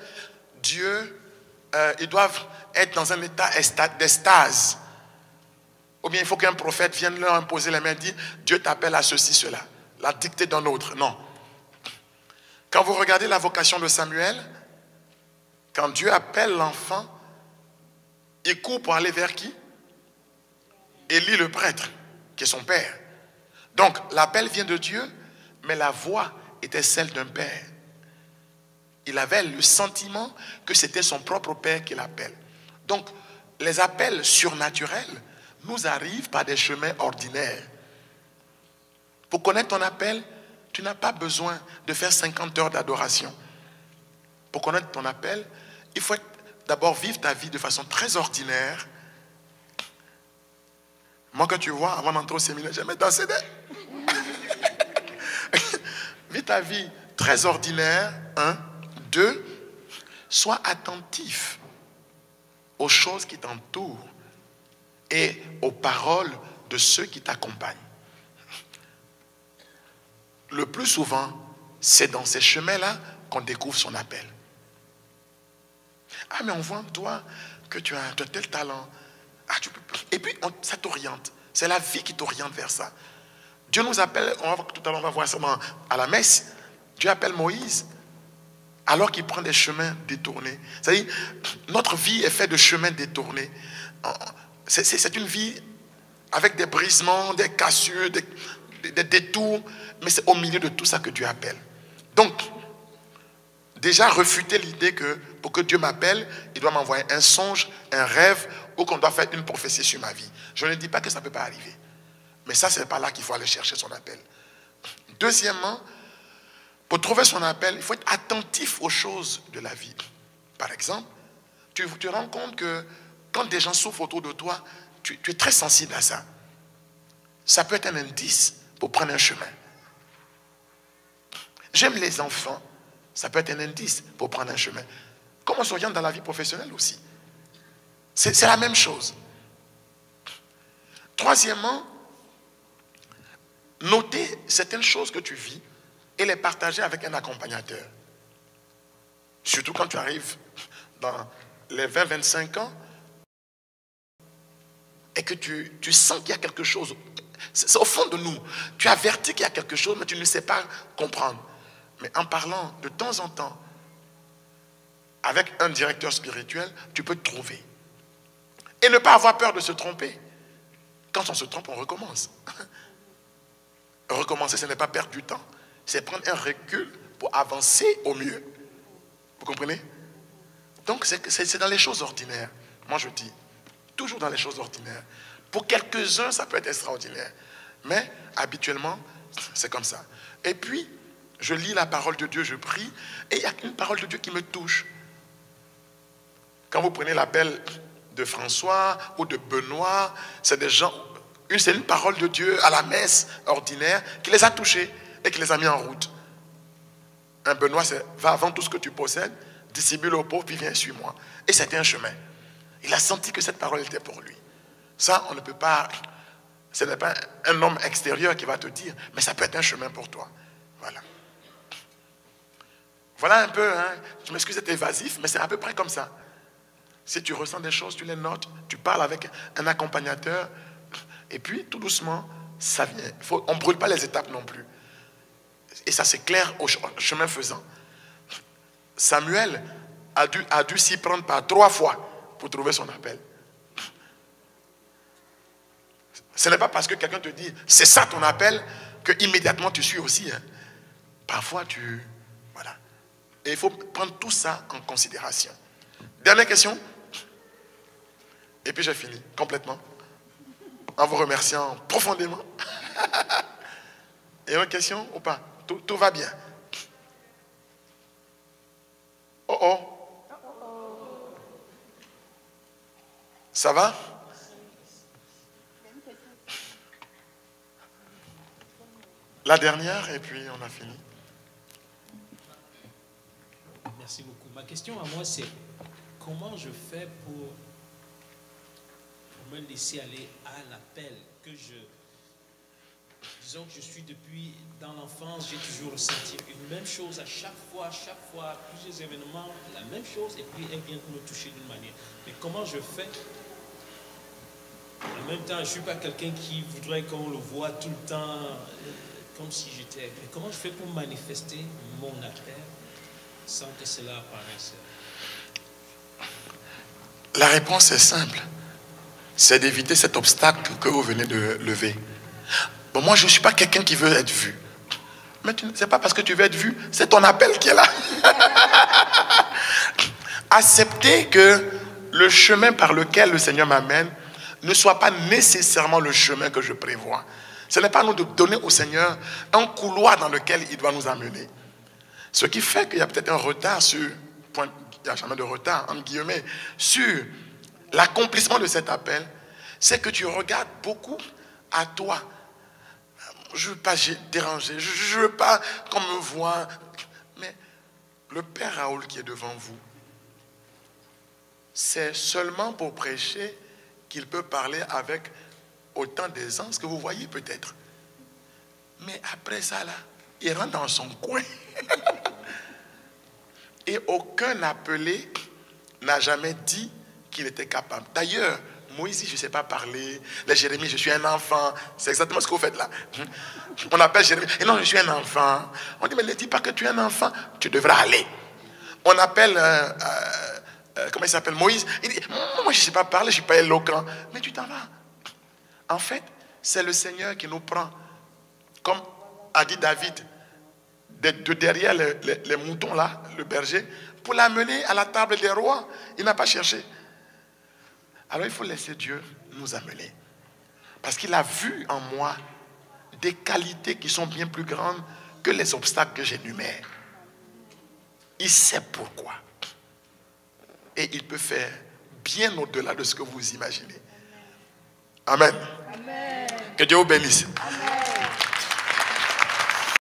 ils doivent être dans un état d'extase. Ou bien il faut qu'un prophète vienne leur imposer les mains et dire Dieu t'appelle à ceci, cela. La dictée d'un autre. Non. Quand vous regardez la vocation de Samuel, quand Dieu appelle l'enfant, il court pour aller vers qui? Élie le prêtre, qui est son père. Donc l'appel vient de Dieu, mais la voix était celle d'un père. Il avait le sentiment que c'était son propre père qui l'appelle. Donc, les appels surnaturels nous arrivent par des chemins ordinaires. Pour connaître ton appel, tu n'as pas besoin de faire 50 heures d'adoration. Pour connaître ton appel, il faut d'abord vivre ta vie de façon très ordinaire. Moi, que tu vois, avant d'entrer au séminaire, j'aimais danser. Vis ta vie très ordinaire. 1. 2. Sois attentif aux choses qui t'entourent et aux paroles de ceux qui t'accompagnent. Le plus souvent, c'est dans ces chemins-là qu'on découvre son appel. Ah, mais on voit en toi que tu as tel talent. Ah, et puis, ça t'oriente. C'est la vie qui t'oriente vers ça. Dieu nous appelle, tout à l'heure on va voir ça à la messe. Dieu appelle Moïse alors qu'il prend des chemins détournés. C'est-à-dire, notre vie est faite de chemins détournés. C'est une vie avec des brisements, des cassures, des détours, mais c'est au milieu de tout ça que Dieu appelle. Donc, déjà refuter l'idée que pour que Dieu m'appelle, il doit m'envoyer un songe, un rêve, ou qu'on doit faire une prophétie sur ma vie. Je ne dis pas que ça ne peut pas arriver. Mais ça, ce n'est pas là qu'il faut aller chercher son appel. Deuxièmement, pour trouver son appel, il faut être attentif aux choses de la vie. Par exemple, tu te rends compte que quand des gens souffrent autour de toi, tu es très sensible à ça. Ça peut être un indice pour prendre un chemin. J'aime les enfants. Ça peut être un indice pour prendre un chemin. Comme on s'oriente dans la vie professionnelle aussi. C'est la même chose. Troisièmement, noter certaines choses que tu vis et les partager avec un accompagnateur. Surtout quand tu arrives dans les 20-25 ans et que tu sens qu'il y a quelque chose. C'est au fond de nous. Tu avertis qu'il y a quelque chose, mais tu ne sais pas comprendre. Mais en parlant de temps en temps avec un directeur spirituel, tu peux te trouver. Et ne pas avoir peur de se tromper. Quand on se trompe, on recommence. Recommencer, ce n'est pas perdre du temps. C'est prendre un recul pour avancer au mieux. Vous comprenez? Donc, c'est dans les choses ordinaires. Moi, je dis, toujours dans les choses ordinaires. Pour quelques-uns, ça peut être extraordinaire. Mais, habituellement, c'est comme ça. Et puis, je lis la parole de Dieu, je prie, et il y a une parole de Dieu qui me touche. Quand vous prenez l'appel de François ou de Benoît, c'est des gens, c'est une parole de Dieu à la messe ordinaire qui les a touchés et qui les a mis en route. Un Benoît, c'est va vendre tout ce que tu possèdes, dissimule aux pauvres, puis viens, suis-moi. Et c'était un chemin. Il a senti que cette parole était pour lui. Ça, on ne peut pas, ce n'est pas un homme extérieur qui va te dire, mais ça peut être un chemin pour toi. Voilà. Voilà un peu, hein, je m'excuse d'être évasif, mais c'est à peu près comme ça. Si tu ressens des choses, tu les notes, tu parles avec un accompagnateur, et puis tout doucement, ça vient. On ne brûle pas les étapes non plus. Et ça s'éclaire au chemin faisant. Samuel a dû s'y prendre par 3 fois pour trouver son appel. Ce n'est pas parce que quelqu'un te dit c'est ça ton appel que immédiatement tu suis aussi. Hein. Parfois voilà. Et il faut prendre tout ça en considération. Dernière question. Et puis j'ai fini complètement. En vous remerciant profondément. Et une question ou pas? Tout va bien. Oh oh. Ça va? La dernière et puis on a fini. Merci beaucoup. Ma question à moi c'est comment je fais pour me laisser aller à l'appel que disons que je suis depuis dans l'enfance, j'ai toujours ressenti une même chose à chaque fois, plusieurs événements, la même chose, et puis elle vient me toucher d'une manière. Mais comment je fais? En même temps, je ne suis pas quelqu'un qui voudrait qu'on le voit tout le temps, comme si j'étais... Mais comment je fais pour manifester mon appel sans que cela apparaisse? La réponse est simple. C'est d'éviter cet obstacle que vous venez de lever. Bon, moi, je ne suis pas quelqu'un qui veut être vu. Mais ce n'est pas parce que tu veux être vu, c'est ton appel qui est là. Accepter que le chemin par lequel le Seigneur m'amène ne soit pas nécessairement le chemin que je prévois. Ce n'est pas à nous de donner au Seigneur un couloir dans lequel il doit nous amener. Ce qui fait qu'il y a peut-être un retard sur, il n'y a jamais de retard, entre guillemets, sur l'accomplissement de cet appel, c'est que tu regardes beaucoup à toi. Je ne veux pas déranger, je ne veux pas qu'on me voie. Mais le Père Raoul qui est devant vous, c'est seulement pour prêcher qu'il peut parler avec autant d'aisance que vous voyez peut-être. Mais après ça, là, il rentre dans son coin. Et aucun appelé n'a jamais dit qu'il était capable. D'ailleurs, Moïse, je ne sais pas parler. Les Jérémie, je suis un enfant. C'est exactement ce que vous faites là. On appelle Jérémie. Et non, je suis un enfant. On dit, mais ne dis pas que tu es un enfant. Tu devras aller. On appelle, comment il s'appelle, Moïse. Il dit, moi, je ne sais pas parler, je ne suis pas éloquent. Mais tu t'en vas. En fait, c'est le Seigneur qui nous prend. Comme a dit David, de derrière les moutons là, le berger, pour l'amener à la table des rois. Il n'a pas cherché. Alors il faut laisser Dieu nous amener. Parce qu'il a vu en moi des qualités qui sont bien plus grandes que les obstacles que j'énumère. Il sait pourquoi. Et il peut faire bien au-delà de ce que vous imaginez. Amen. Amen. Que Dieu vous bénisse. Amen.